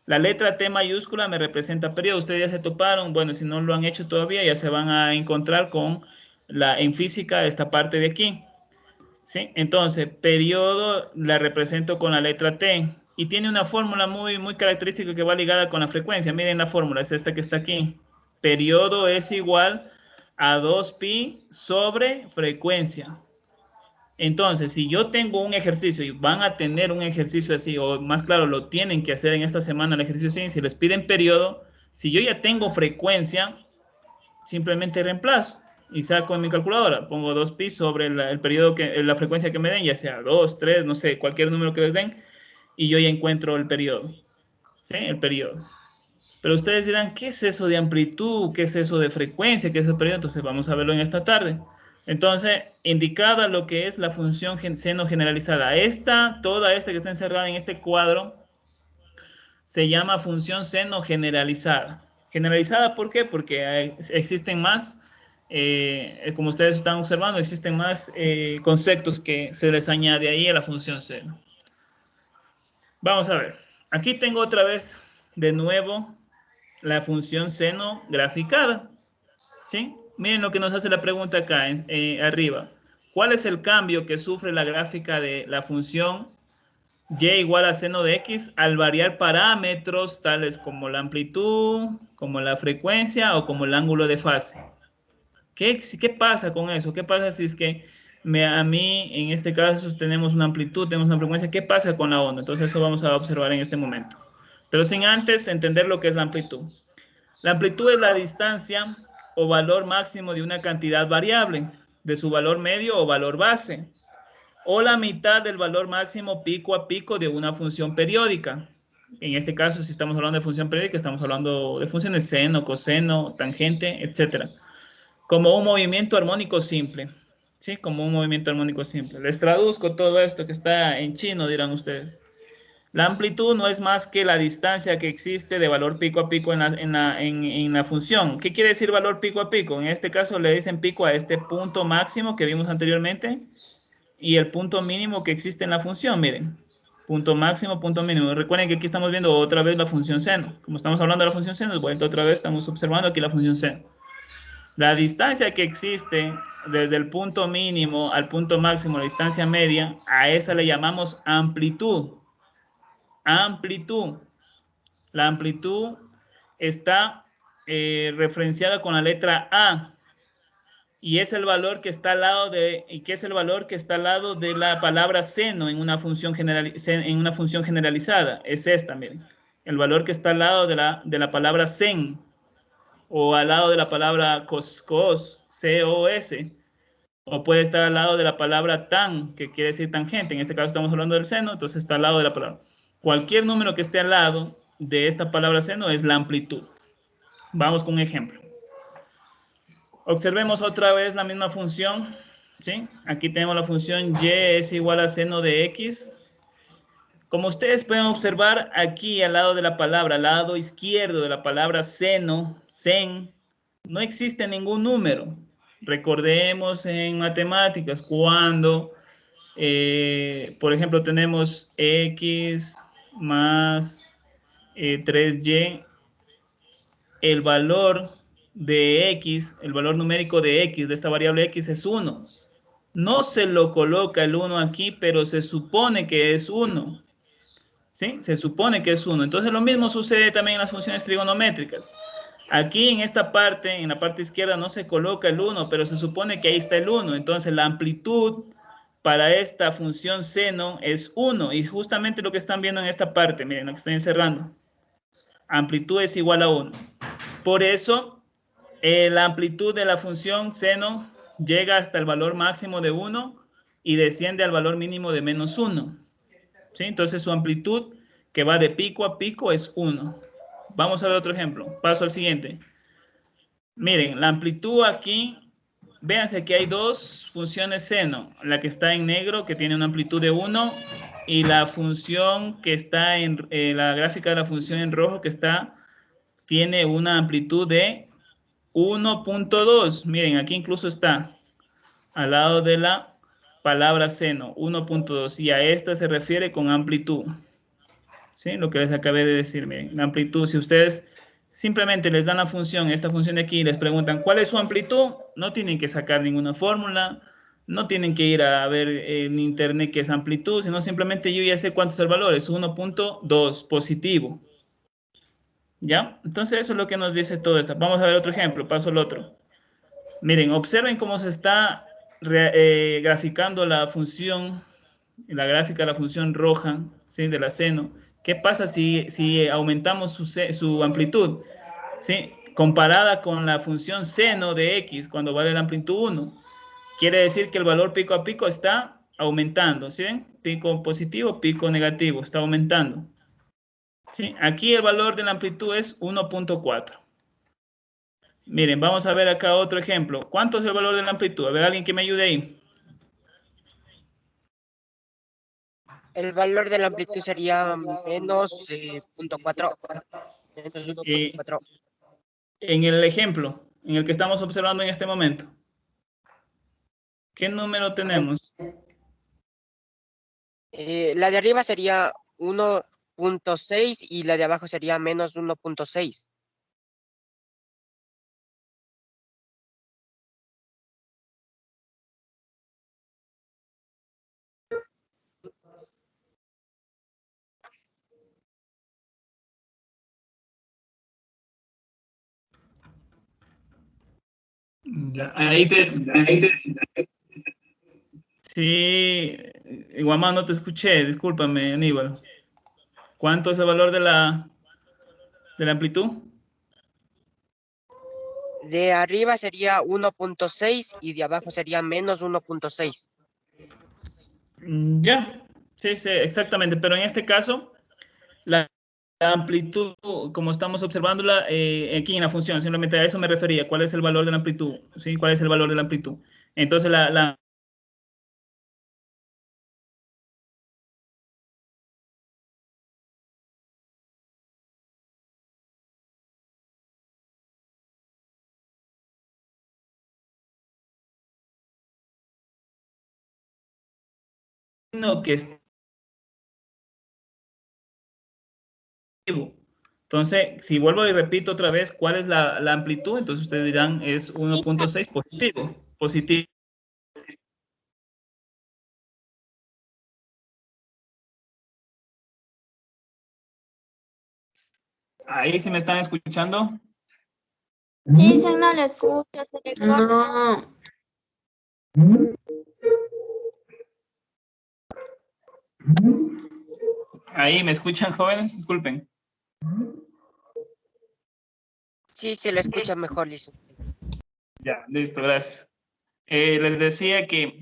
La letra T mayúscula me representa periodo. Ustedes ya se toparon. Bueno, si no lo han hecho todavía, ya se van a encontrar con en física esta parte de aquí. ¿Sí? Entonces, periodo la represento con la letra T. Y tiene una fórmula muy, muy característica que va ligada con la frecuencia. Miren la fórmula, es esta que está aquí. Periodo es igual a 2pi sobre frecuencia. Entonces, si yo tengo un ejercicio y van a tener un ejercicio así, o más claro, lo tienen que hacer en esta semana el ejercicio así, si les piden periodo, si yo ya tengo frecuencia, simplemente reemplazo y saco en mi calculadora, pongo 2pi sobre el periodo la frecuencia que me den, ya sea 2, 3, no sé, cualquier número que les den, y yo ya encuentro el periodo. ¿Sí? El periodo. Pero ustedes dirán, ¿qué es eso de amplitud? ¿Qué es eso de frecuencia? ¿Qué es el periodo? Entonces vamos a verlo en esta tarde. Entonces, indicada lo que es la función seno generalizada. Toda esta que está encerrada en este cuadro, se llama función seno generalizada. ¿Generalizada por qué? Porque existen más, como ustedes están observando, existen más conceptos que se les añade ahí a la función seno. Vamos a ver. Aquí tengo otra vez, de nuevo, la función seno graficada. ¿Sí? Miren lo que nos hace la pregunta acá, arriba. ¿Cuál es el cambio que sufre la gráfica de la función y igual a seno de x al variar parámetros tales como la amplitud, como la frecuencia o como el ángulo de fase? ¿Qué pasa con eso? ¿Qué pasa si es que a mí, en este caso, tenemos una amplitud, tenemos una frecuencia? ¿Qué pasa con la onda? Entonces eso vamos a observar en este momento. Pero sin antes entender lo que es la amplitud. La amplitud es la distancia o valor máximo de una cantidad variable, de su valor medio o valor base, o la mitad del valor máximo pico a pico de una función periódica. En este caso, si estamos hablando de función periódica, estamos hablando de funciones seno, coseno, tangente, etc. como un movimiento armónico simple. ¿Sí? Como un movimiento armónico simple. Les traduzco todo esto que está en chino, dirán ustedes. La amplitud no es más que la distancia que existe de valor pico a pico en la función. ¿Qué quiere decir valor pico a pico? En este caso le dicen pico a este punto máximo que vimos anteriormente y el punto mínimo que existe en la función, miren. Punto máximo, punto mínimo. Recuerden que aquí estamos viendo otra vez la función seno. Como estamos hablando de la función seno, vuelta otra vez, estamos observando aquí la función seno. La distancia que existe desde el punto mínimo al punto máximo, la distancia media, a esa le llamamos amplitud. Amplitud. La amplitud está referenciada con la letra A y es el valor que está al lado de, ¿y qué es el valor que está al lado de la palabra seno en una función generalizada? Es esta, miren. El valor que está al lado de la palabra sen o al lado de la palabra cos, C-O-S, o puede estar al lado de la palabra tan, que quiere decir tangente. En este caso estamos hablando del seno, entonces está al lado de la palabra. Cualquier número que esté al lado de esta palabra seno es la amplitud. Vamos con un ejemplo. Observemos otra vez la misma función, ¿sí? Aquí tenemos la función y es igual a seno de x. Como ustedes pueden observar, aquí al lado de la palabra, al lado izquierdo de la palabra seno, sen, no existe ningún número. Recordemos en matemáticas cuando, por ejemplo, tenemos x más 3y, el valor de x, el valor numérico de x, de esta variable x es 1. No se lo coloca el 1 aquí, pero se supone que es 1. ¿Sí? Se supone que es 1. Entonces lo mismo sucede también en las funciones trigonométricas. Aquí en esta parte, en la parte izquierda no se coloca el 1, pero se supone que ahí está el 1. Entonces la amplitud para esta función seno es 1. Y justamente lo que están viendo en esta parte, miren lo que estoy encerrando. Amplitud es igual a 1. Por eso, la amplitud de la función seno llega hasta el valor máximo de 1 y desciende al valor mínimo de menos 1. ¿Sí? Entonces su amplitud que va de pico a pico es 1. Vamos a ver otro ejemplo. Paso al siguiente. Miren, la amplitud aquí, véanse que hay dos funciones seno. La que está en negro, que tiene una amplitud de 1, y la función que está en la gráfica de la función en rojo, que tiene una amplitud de 1.2. Miren, aquí incluso está al lado de la palabra seno, 1.2, y a esta se refiere con amplitud. ¿Sí? Lo que les acabé de decir, miren, la amplitud, si ustedes simplemente les dan la función, esta función de aquí, y les preguntan cuál es su amplitud, no tienen que sacar ninguna fórmula, no tienen que ir a ver en internet qué es amplitud, sino simplemente yo ya sé cuánto es el valor, es 1.2 positivo. ¿Ya? Entonces eso es lo que nos dice todo esto. Vamos a ver otro ejemplo, paso al otro. Miren, observen cómo se está graficando la función, la gráfica de la función roja, ¿sí? De la seno. ¿Qué pasa si aumentamos su amplitud? ¿Sí? Comparada con la función seno de x cuando vale la amplitud 1. Quiere decir que el valor pico a pico está aumentando, ¿sí? Pico positivo, pico negativo, está aumentando. ¿Sí? Aquí el valor de la amplitud es 1.4. Miren, vamos a ver acá otro ejemplo. ¿Cuánto es el valor de la amplitud? A ver, alguien que me ayude ahí. El valor de la amplitud sería menos 0.4. Menos Eh, 1.4. en el ejemplo, en el que estamos observando en este momento. ¿Qué número tenemos? La de arriba sería 1.6 y la de abajo sería menos 1.6. Ya, sí, Guamá, no te escuché, discúlpame, Aníbal. ¿Cuánto es el valor de la amplitud? De arriba sería 1.6 y de abajo sería menos 1.6. Ya, sí, sí, exactamente. Pero en este caso, la La amplitud, como estamos observándola aquí en la función, simplemente a eso me refería. ¿Cuál es el valor de la amplitud? ¿Sí? ¿Cuál es el valor de la amplitud? Entonces, no, que es positivo. Entonces, si vuelvo y repito otra vez cuál es la amplitud, entonces ustedes dirán es 1.6 positivo. Positivo. Ahí sí me están escuchando. Dicen, no le escucho, se le corta. No. Ahí me escuchan, jóvenes, disculpen. Sí, se le escucha mejor, licenciado. Ya, listo, gracias. Les decía que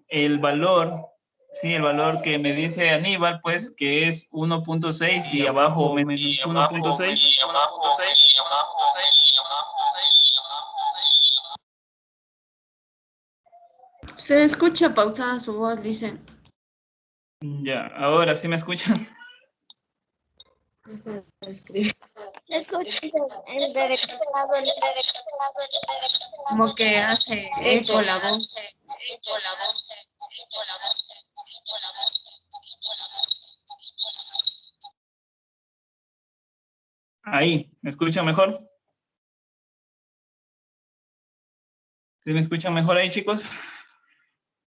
el valor, sí, el valor que me dice Aníbal, pues que es 1.6 y abajo menos 1.6. Se escucha pausada su voz, dicen. Ya, ahora sí me escuchan. Se escucha entrecortado, como que hace eco la voz. Ahí, ¿me escuchan mejor? ¿Sí me escuchan mejor ahí, chicos?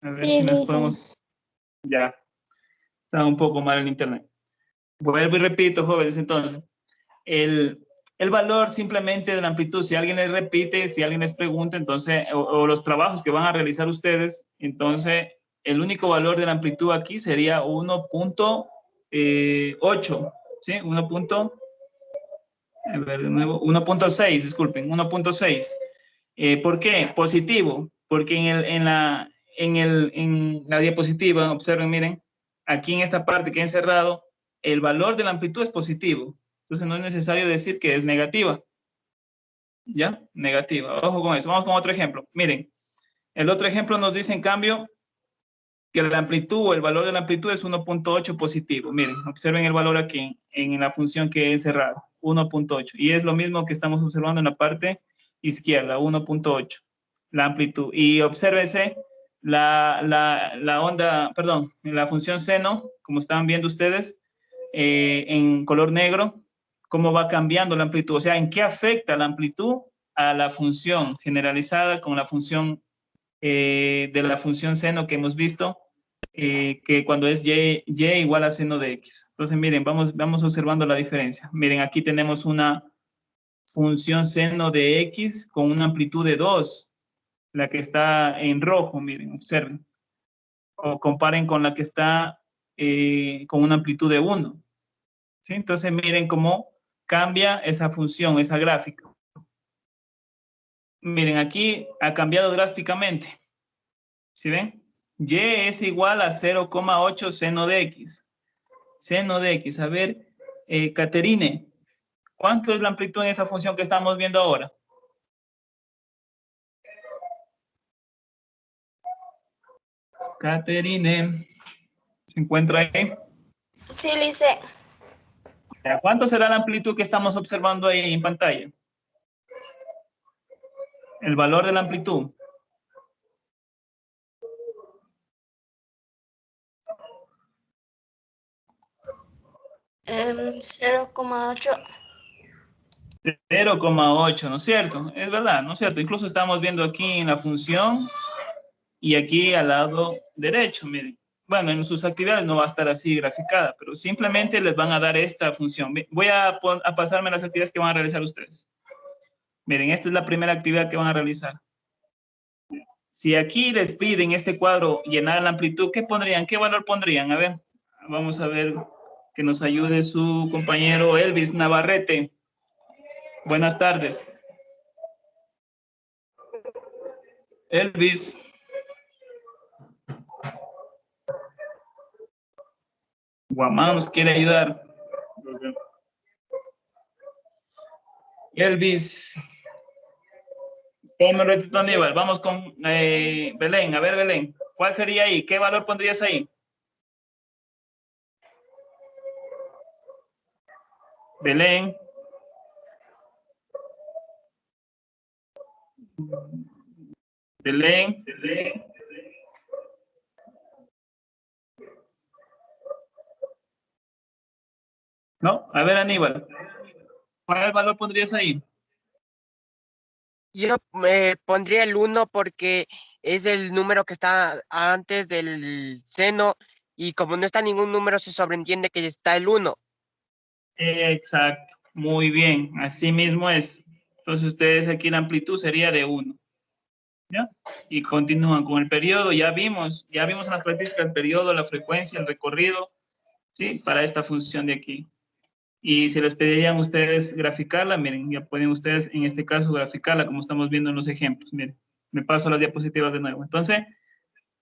A ver Sí, si nos dicen. podemos... Ya, está un poco mal el internet. Vuelvo y repito, jóvenes, entonces. El valor simplemente de la amplitud, si alguien les repite, si alguien les pregunta, entonces, o los trabajos que van a realizar ustedes, entonces, el único valor de la amplitud aquí sería 1.8, ¿sí? 1.6, disculpen, 1.6. ¿Por qué? Positivo, porque en la diapositiva, observen, miren, aquí en esta parte que he encerrado, el valor de la amplitud es positivo. Entonces no es necesario decir que es negativa. ¿Ya? Negativa. Ojo con eso. Vamos con otro ejemplo. Miren, el otro ejemplo nos dice en cambio que la amplitud o el valor de la amplitud es 1.8 positivo. Miren, observen el valor aquí en la función que he encerrado, 1.8. Y es lo mismo que estamos observando en la parte izquierda, 1.8, la amplitud. Y obsérvense la onda, perdón, la función seno, como están viendo ustedes, en color negro, cómo va cambiando la amplitud. O sea, en qué afecta la amplitud a la función generalizada con la función de la función seno que hemos visto, que cuando es y igual a seno de x. Entonces, miren, vamos observando la diferencia. Miren, aquí tenemos una función seno de x con una amplitud de 2, la que está en rojo, miren, observen. O comparen con la que está con una amplitud de 1. ¿Sí? Entonces, miren cómo cambia esa función, esa gráfica. Miren, aquí ha cambiado drásticamente. ¿Sí ven? Y es igual a 0,8 seno de x. Seno de x. A ver, Caterine, ¿cuánto es la amplitud en esa función que estamos viendo ahora? Caterine, ¿se encuentra ahí? Sí, Lice. ¿Cuánto será la amplitud que estamos observando ahí en pantalla? El valor de la amplitud. Um, 0,8. 0,8, ¿no es cierto? Es verdad, ¿no es cierto? Incluso estamos viendo aquí en la función y aquí al lado derecho, miren. Bueno, en sus actividades no va a estar así graficada, pero simplemente les van a dar esta función. Voy a pasarme las actividades que van a realizar ustedes. Miren, esta es la primera actividad que van a realizar. Si aquí les piden este cuadro llenar la amplitud, ¿qué pondrían? ¿Qué valor pondrían? A ver, vamos a ver que nos ayude su compañero Elvis Navarrete. Buenas tardes. Elvis. Guamán nos quiere ayudar. Elvis. Espérame un ratito, Aníbal. Vamos con Belén. A ver, Belén. ¿Cuál sería ahí? ¿Qué valor pondrías ahí? Belén. Belén. ¿No? A ver, Aníbal. ¿Cuál valor pondrías ahí? Yo pondría el 1 porque es el número que está antes del seno y como no está ningún número se sobreentiende que está el 1. Exacto. Muy bien. Así mismo es. Entonces ustedes aquí la amplitud sería de 1. ¿Ya? Y continúan con el periodo. Ya vimos en las características el periodo, la frecuencia, el recorrido, ¿sí? Para esta función de aquí. Y si les pedirían ustedes graficarla, miren, ya pueden ustedes en este caso graficarla como estamos viendo en los ejemplos. Miren, me paso las diapositivas de nuevo. Entonces,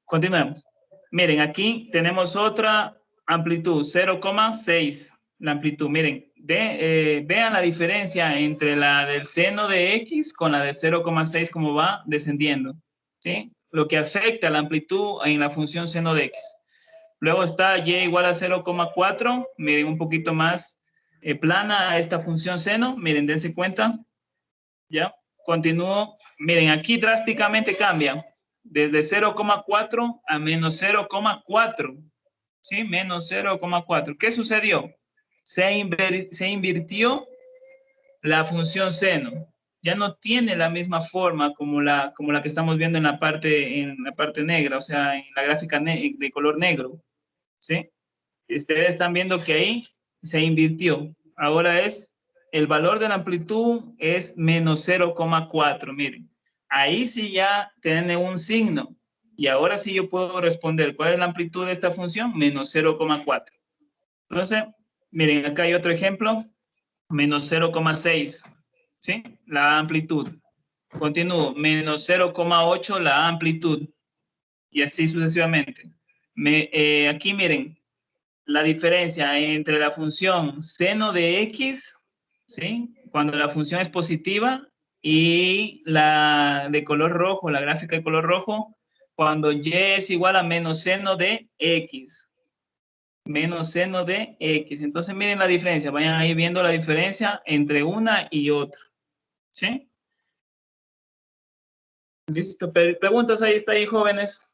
continuemos. Miren, aquí tenemos otra amplitud, 0,6. La amplitud, miren, vean la diferencia entre la del seno de X con la de 0,6, como va descendiendo, ¿sí? Lo que afecta a la amplitud en la función seno de X. Luego está y igual a 0,4, miren, un poquito más plana a esta función seno, miren, dense cuenta, ¿ya? Continúo, miren, aquí drásticamente cambia, desde 0,4 a menos 0,4, ¿sí? Menos 0,4. ¿Qué sucedió? Se invirtió la función seno, ya no tiene la misma forma como la que estamos viendo en la parte negra, o sea, en la gráfica de color negro, ¿sí? Ustedes están viendo que ahí se invirtió. Ahora el valor de la amplitud es menos 0,4. Miren, ahí sí ya tiene un signo. Y ahora sí yo puedo responder. ¿Cuál es la amplitud de esta función? Menos 0,4. Entonces, miren, acá hay otro ejemplo. Menos 0,6. ¿Sí? La amplitud. Continúo. Menos 0,8 la amplitud. Y así sucesivamente. Aquí miren, la diferencia entre la función seno de X, ¿sí? Cuando la función es positiva, y la de color rojo, la gráfica de color rojo, cuando Y es igual a menos seno de X. Menos seno de X. Entonces miren la diferencia, vayan ahí viendo la diferencia entre una y otra. ¿Sí? Listo. Preguntas ahí, está ahí, jóvenes.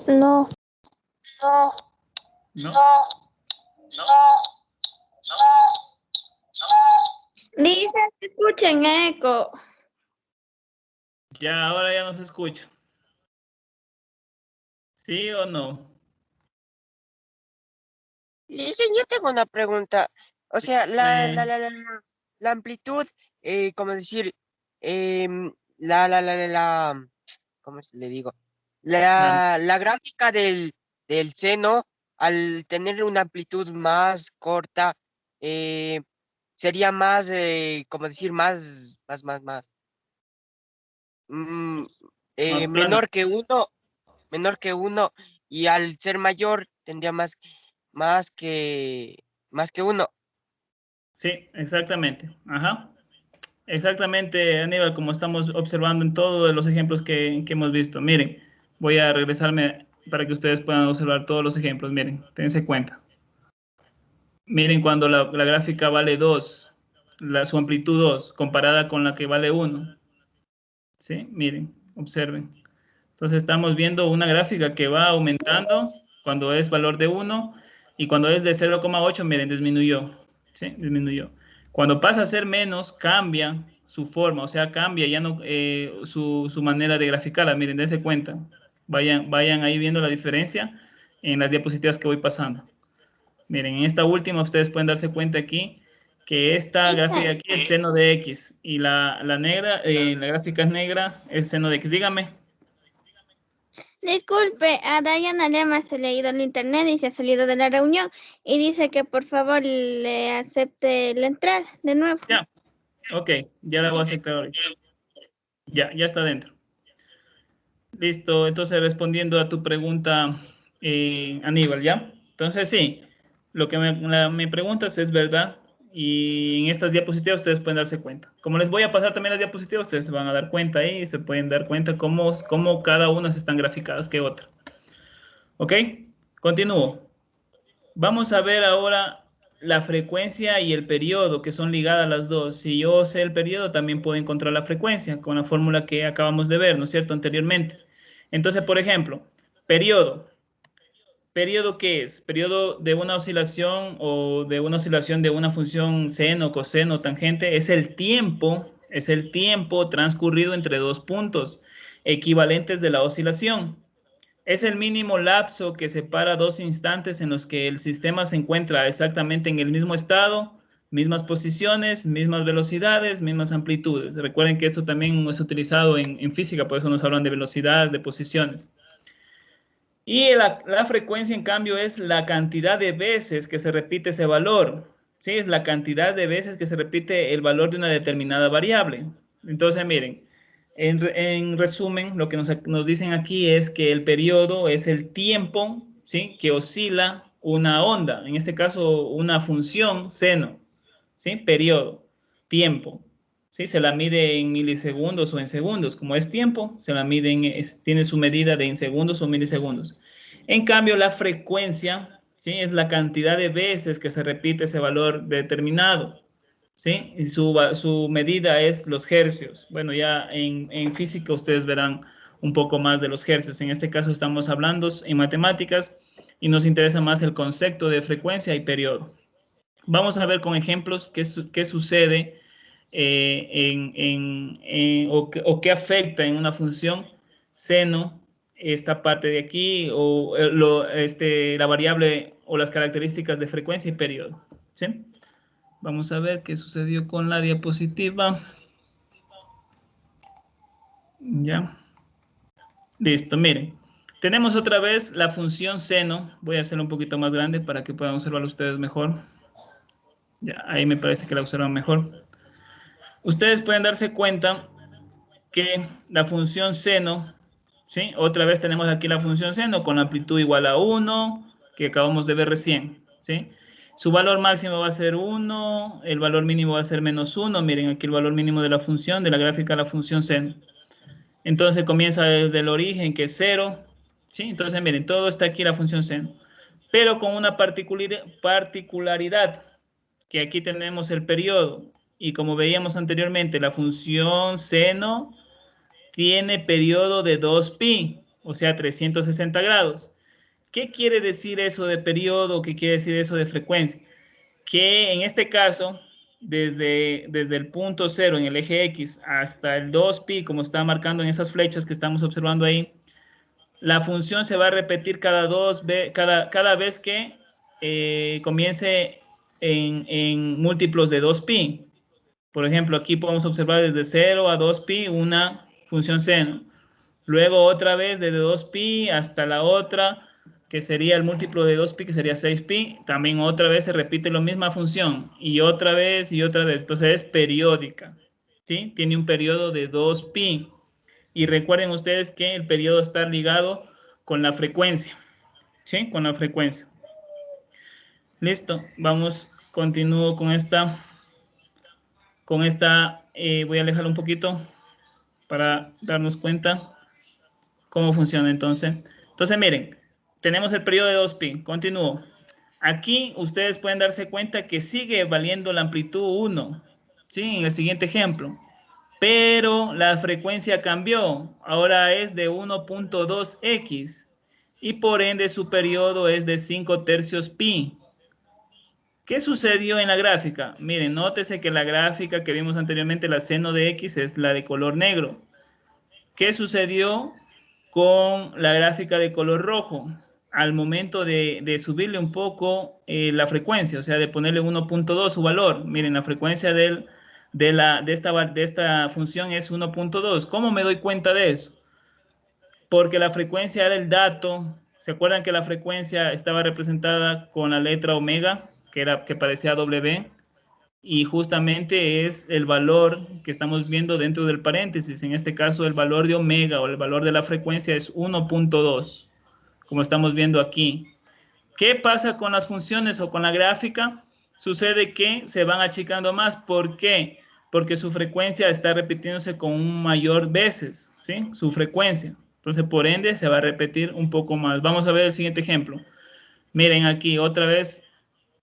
No. No. ¿No? Dicen que escuchen eco. Ya, ahora ya no se escucha. ¿Sí o no? Listen, yo tengo una pregunta. O sea, la amplitud, como decir, ¿cómo le digo? La gráfica del seno, al tener una amplitud más corta, eh, sería más, como decir, mm, Más plana. menor que uno, y al ser mayor tendría más más que uno. Sí, exactamente. Ajá. Exactamente, Aníbal, como estamos observando en todos los ejemplos que hemos visto. Miren, voy a regresarme para que ustedes puedan observar todos los ejemplos. Miren, tense cuenta. Miren cuando la gráfica vale 2, su amplitud 2, comparada con la que vale 1. ¿Sí? Miren, observen. Entonces estamos viendo una gráfica que va aumentando cuando es valor de 1 y cuando es de 0,8, miren, disminuyó. ¿Sí? Disminuyó. Cuando pasa a ser menos, cambia su forma, o sea, cambia ya no su manera de graficarla. Miren, dense cuenta. Vayan ahí viendo la diferencia en las diapositivas que voy pasando. Miren, en esta última ustedes pueden darse cuenta aquí que esta gráfica aquí es seno de X y la negra, la gráfica es negra, es seno de X. Dígame. Disculpe, a Diana Lema se le ha ido el internet y se ha salido de la reunión y dice que por favor le acepte la entrada de nuevo. Ya, ok, ya la voy a aceptar ahorita. Ya está dentro. Listo, entonces respondiendo a tu pregunta, Aníbal, ¿ya? Entonces sí, Lo que me preguntas es verdad. Y en estas diapositivas ustedes pueden darse cuenta. Como les voy a pasar también las diapositivas, ustedes se van a dar cuenta ahí y se pueden dar cuenta cómo cada una se están graficadas que otra. ¿Ok? Continúo. Vamos a ver ahora la frecuencia y el periodo, que son ligadas las dos. Si yo sé el periodo, también puedo encontrar la frecuencia con la fórmula que acabamos de ver, ¿no es cierto?, anteriormente. Entonces, por ejemplo, periodo. ¿Periodo qué es? Periodo de una oscilación o de una oscilación de una función seno, coseno, tangente. Es el tiempo transcurrido entre dos puntos equivalentes de la oscilación. Es el mínimo lapso que separa dos instantes en los que el sistema se encuentra exactamente en el mismo estado, mismas posiciones, mismas velocidades, mismas amplitudes. Recuerden que esto también es utilizado en física, por eso nos hablan de velocidades, de posiciones. Y la frecuencia, en cambio, es la cantidad de veces que se repite ese valor. ¿Sí? Es la cantidad de veces que se repite el valor de una determinada variable. Entonces, miren, en resumen, lo que nos dicen aquí es que el periodo es el tiempo, ¿sí?, que oscila una onda, en este caso una función seno, ¿sí? Periodo, tiempo. ¿Sí? Se la mide en milisegundos o en segundos. Como es tiempo, se la mide tiene su medida de en segundos o milisegundos. En cambio, la frecuencia, ¿sí?, es la cantidad de veces que se repite ese valor determinado. ¿Sí? Y su medida es los hercios. Bueno, ya en física ustedes verán un poco más de los hercios. En este caso estamos hablando en matemáticas y nos interesa más el concepto de frecuencia y periodo. Vamos a ver con ejemplos qué sucede o qué afecta en una función seno esta parte de aquí o la variable o las características de frecuencia y periodo. ¿Sí? Vamos a ver qué sucedió con la diapositiva. Ya. Listo, miren. Tenemos otra vez la función seno. Voy a hacerlo un poquito más grande para que puedan observarlo ustedes mejor. Ya, ahí me parece que la observan mejor. Ustedes pueden darse cuenta que la función seno, ¿sí? Otra vez tenemos aquí la función seno con la amplitud igual a 1, que acabamos de ver recién, ¿sí? Su valor máximo va a ser 1, el valor mínimo va a ser menos 1. Miren aquí el valor mínimo de la función, de la gráfica de la función seno. Entonces comienza desde el origen, que es 0, ¿sí? Entonces miren, todo está aquí la función seno. Pero con una particularidad, que aquí tenemos el periodo. Y como veíamos anteriormente, la función seno tiene periodo de 2pi, o sea, 360 grados. ¿Qué quiere decir eso de periodo? ¿Qué quiere decir eso de frecuencia? Que en este caso, desde el punto 0 en el eje X hasta el 2pi, como está marcando en esas flechas que estamos observando ahí, la función se va a repetir cada vez que comience en múltiplos de 2pi. Por ejemplo, aquí podemos observar desde 0 a 2pi una función seno. Luego otra vez desde 2pi hasta la otra, que sería el múltiplo de 2pi, que sería 6pi. También otra vez se repite la misma función. Y otra vez y otra vez. Entonces es periódica. ¿Sí? Tiene un periodo de 2pi. Y recuerden ustedes que el periodo está ligado con la frecuencia. ¿Sí? Con la frecuencia. Listo. Vamos, continúo con esta. Voy a alejarlo un poquito para darnos cuenta cómo funciona entonces. Entonces, miren, tenemos el periodo de 2pi. Continúo. Aquí ustedes pueden darse cuenta que sigue valiendo la amplitud 1. ¿Sí? En el siguiente ejemplo. Pero la frecuencia cambió. Ahora es de 1.2x. Y por ende su periodo es de 5/3 pi. ¿Qué sucedió en la gráfica? Miren, nótese que la gráfica que vimos anteriormente, la seno de x, es la de color negro. ¿Qué sucedió con la gráfica de color rojo? Al momento de subirle un poco la frecuencia, o sea, de ponerle 1.2 su valor. Miren, la frecuencia de esta función es 1.2. ¿Cómo me doy cuenta de eso? Porque la frecuencia era el dato. ¿Se acuerdan que la frecuencia estaba representada con la letra omega, que parecía W? Y justamente es el valor que estamos viendo dentro del paréntesis. En este caso, el valor de omega o el valor de la frecuencia es 1.2, como estamos viendo aquí. ¿Qué pasa con las funciones o con la gráfica? Sucede que se van achicando más. ¿Por qué? Porque su frecuencia está repitiéndose con un mayor veces, ¿sí? Su frecuencia. Entonces, por ende, se va a repetir un poco más. Vamos a ver el siguiente ejemplo. Miren aquí, otra vez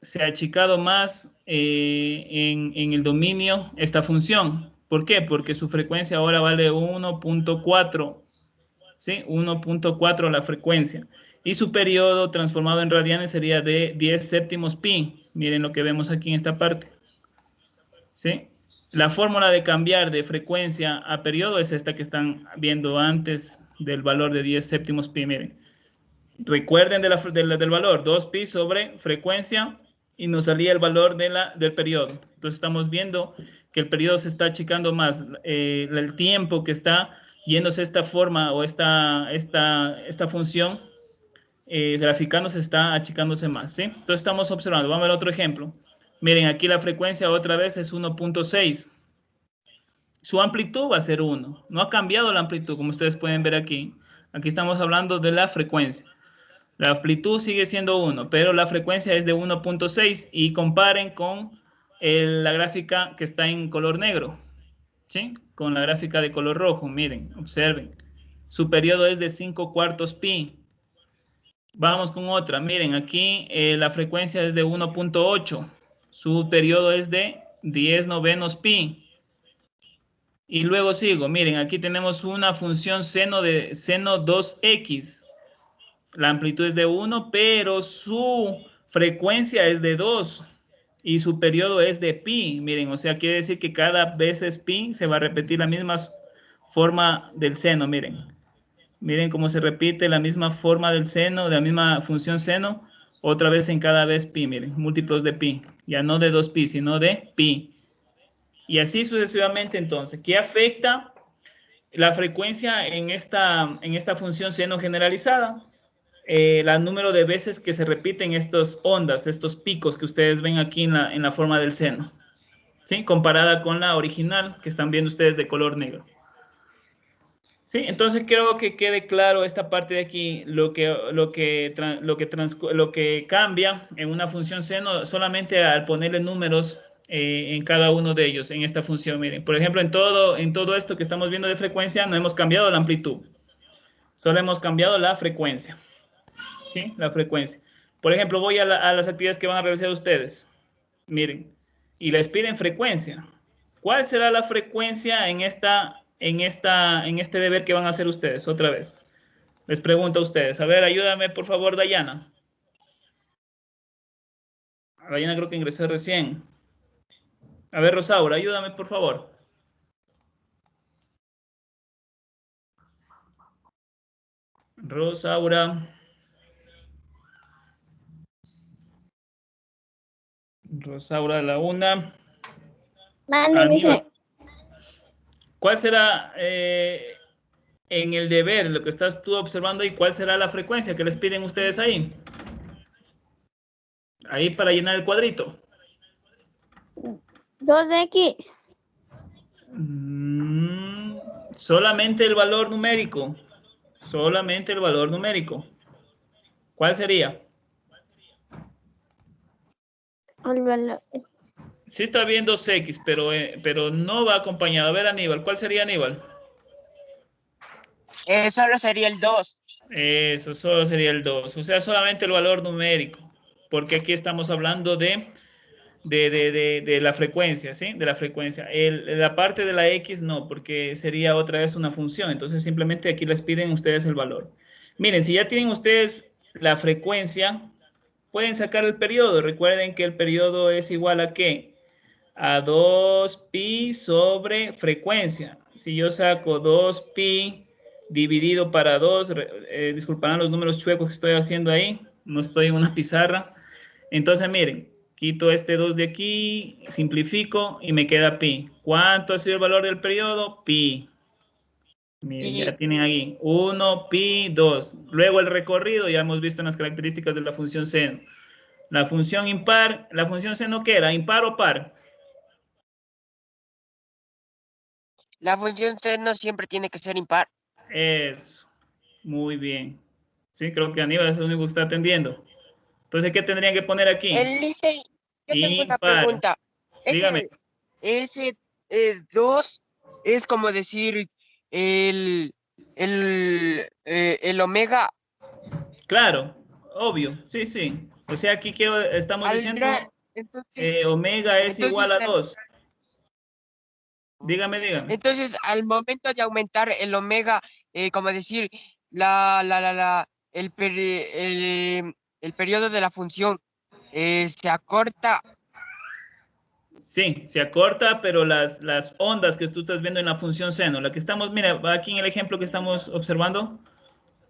se ha achicado más en el dominio esta función. ¿Por qué? Porque su frecuencia ahora vale 1.4, ¿sí? 1.4 la frecuencia. Y su periodo transformado en radianes sería de 10 séptimos pi. Miren lo que vemos aquí en esta parte, ¿sí? La fórmula de cambiar de frecuencia a periodo es esta que están viendo antes del valor de 10 séptimos pi. Miren, recuerden del valor 2 pi sobre frecuencia y nos salía el valor del periodo. Entonces estamos viendo que el periodo se está achicando más. El tiempo que está yéndose esta forma o esta función graficándose está achicándose más, ¿sí? Entonces estamos observando. Vamos a ver otro ejemplo. Miren, aquí la frecuencia otra vez es 1.6. Su amplitud va a ser 1. No ha cambiado la amplitud, como ustedes pueden ver aquí. Aquí estamos hablando de la frecuencia. La amplitud sigue siendo 1, pero la frecuencia es de 1.6 y comparen con la gráfica que está en color negro, ¿sí? Con la gráfica de color rojo, miren, observen. Su periodo es de 5 cuartos pi. Vamos con otra, miren, aquí la frecuencia es de 1.8. Su periodo es de 10 novenos pi. Y luego sigo, miren, aquí tenemos una función seno 2x. La amplitud es de 1, pero su frecuencia es de 2 y su periodo es de pi. Miren, o sea, quiere decir que cada vez es pi, se va a repetir la misma forma del seno, miren. Miren cómo se repite la misma forma del seno, de la misma función seno, otra vez en cada vez pi, miren, múltiplos de pi. Ya no de 2 pi, sino de pi. Y así sucesivamente, entonces, ¿qué afecta la frecuencia en esta función seno generalizada? El número de veces que se repiten estas ondas, estos picos que ustedes ven aquí en la forma del seno, ¿sí? Comparada con la original que están viendo ustedes de color negro. Sí, entonces quiero que quede claro esta parte de aquí, lo que cambia en una función seno solamente al ponerle números en cada uno de ellos en esta función. Miren, por ejemplo, en todo esto que estamos viendo de frecuencia no hemos cambiado la amplitud, solo hemos cambiado la frecuencia. ¿Sí? La frecuencia. Por ejemplo, voy a las actividades que van a realizar ustedes. Miren, y les piden frecuencia. ¿Cuál será la frecuencia en este deber que van a hacer ustedes? Otra vez. Les pregunto a ustedes. A ver, ayúdame, por favor, Dayana. Dayana creo que ingresó recién. A ver, Rosaura, ayúdame, por favor. Rosaura. Rosaura, la una. Mande, mister. ¿Cuál será en el deber, lo que estás tú observando ahí, cuál será la frecuencia que les piden ustedes ahí? Ahí para llenar el cuadrito. 2x. Solamente el valor numérico. Solamente el valor numérico. ¿Cuál sería? Sí está bien 2x, pero no va acompañado. A ver, Aníbal, ¿cuál sería, Aníbal? Solo sería el 2. Eso, solo sería el 2. O sea, solamente el valor numérico. Porque aquí estamos hablando de la frecuencia, ¿sí? De la frecuencia. La parte de la X no, porque sería otra vez una función. Entonces, simplemente aquí les piden ustedes el valor. Miren, si ya tienen ustedes la frecuencia, pueden sacar el periodo. Recuerden que el periodo es igual a ¿qué? A 2pi sobre frecuencia. Si yo saco 2pi dividido para 2, disculparán los números chuecos que estoy haciendo ahí, no estoy en una pizarra. Entonces, miren, quito este 2 de aquí, simplifico y me queda pi. ¿Cuánto ha sido el valor del periodo? Pi. Miren, ya tienen ahí 1, pi, 2. Luego el recorrido, ya hemos visto en las características de la función seno. La función impar, la función seno, ¿qué era? ¿Impar o par? La función seno siempre tiene que ser impar. Eso. Muy bien. Sí, creo que Aníbal es el único que está atendiendo. Entonces, ¿qué tendrían que poner aquí? El dice, yo tengo una Impar. pregunta. Dígame. Ese 2 es como decir el omega Claro, obvio, sí, sí. O sea, aquí estamos diciendo entonces, omega es igual a al, 2. Dígame, dígame. entonces al momento de aumentar el omega, como decir el periodo de la función se acorta. Sí, se acorta, pero las ondas que tú estás viendo en la función seno, la que estamos, mira, aquí en el ejemplo que estamos observando,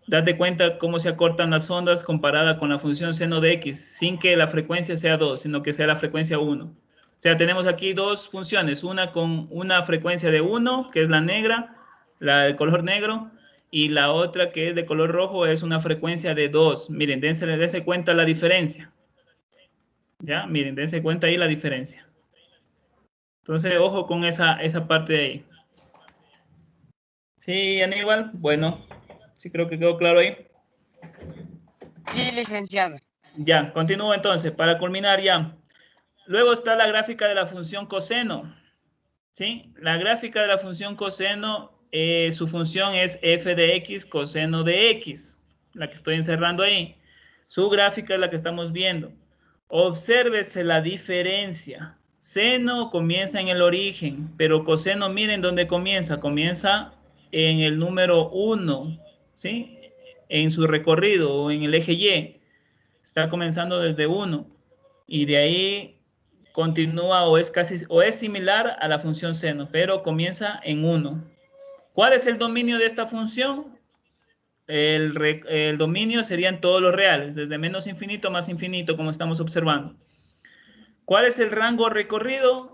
date cuenta cómo se acortan las ondas comparada con la función seno de x, sin que la frecuencia sea 2, sino que sea la frecuencia 1. O sea, tenemos aquí dos funciones, una con una frecuencia de 1, que es la negra, la de color negro, y la otra que es de color rojo es una frecuencia de 2. Miren, dense cuenta la diferencia. Ya, miren, dense cuenta ahí la diferencia. Entonces, ojo con esa parte de ahí. Sí, Aníbal, bueno, sí creo que quedó claro ahí. Sí, licenciado. Ya, continúo entonces, para culminar ya. Luego está la gráfica de la función coseno. ¿Sí? La gráfica de la función coseno, su función es f de x coseno de x, la que estoy encerrando ahí. Su gráfica es la que estamos viendo. Obsérvese la diferencia. Seno comienza en el origen, pero coseno, miren dónde comienza. Comienza en el número 1, ¿sí? En su recorrido o en el eje Y. Está comenzando desde 1 y de ahí continúa o es similar a la función seno, pero comienza en 1. ¿Cuál es el dominio de esta función? El dominio serían todos los reales, desde menos infinito a más infinito, como estamos observando. ¿Cuál es el rango recorrido?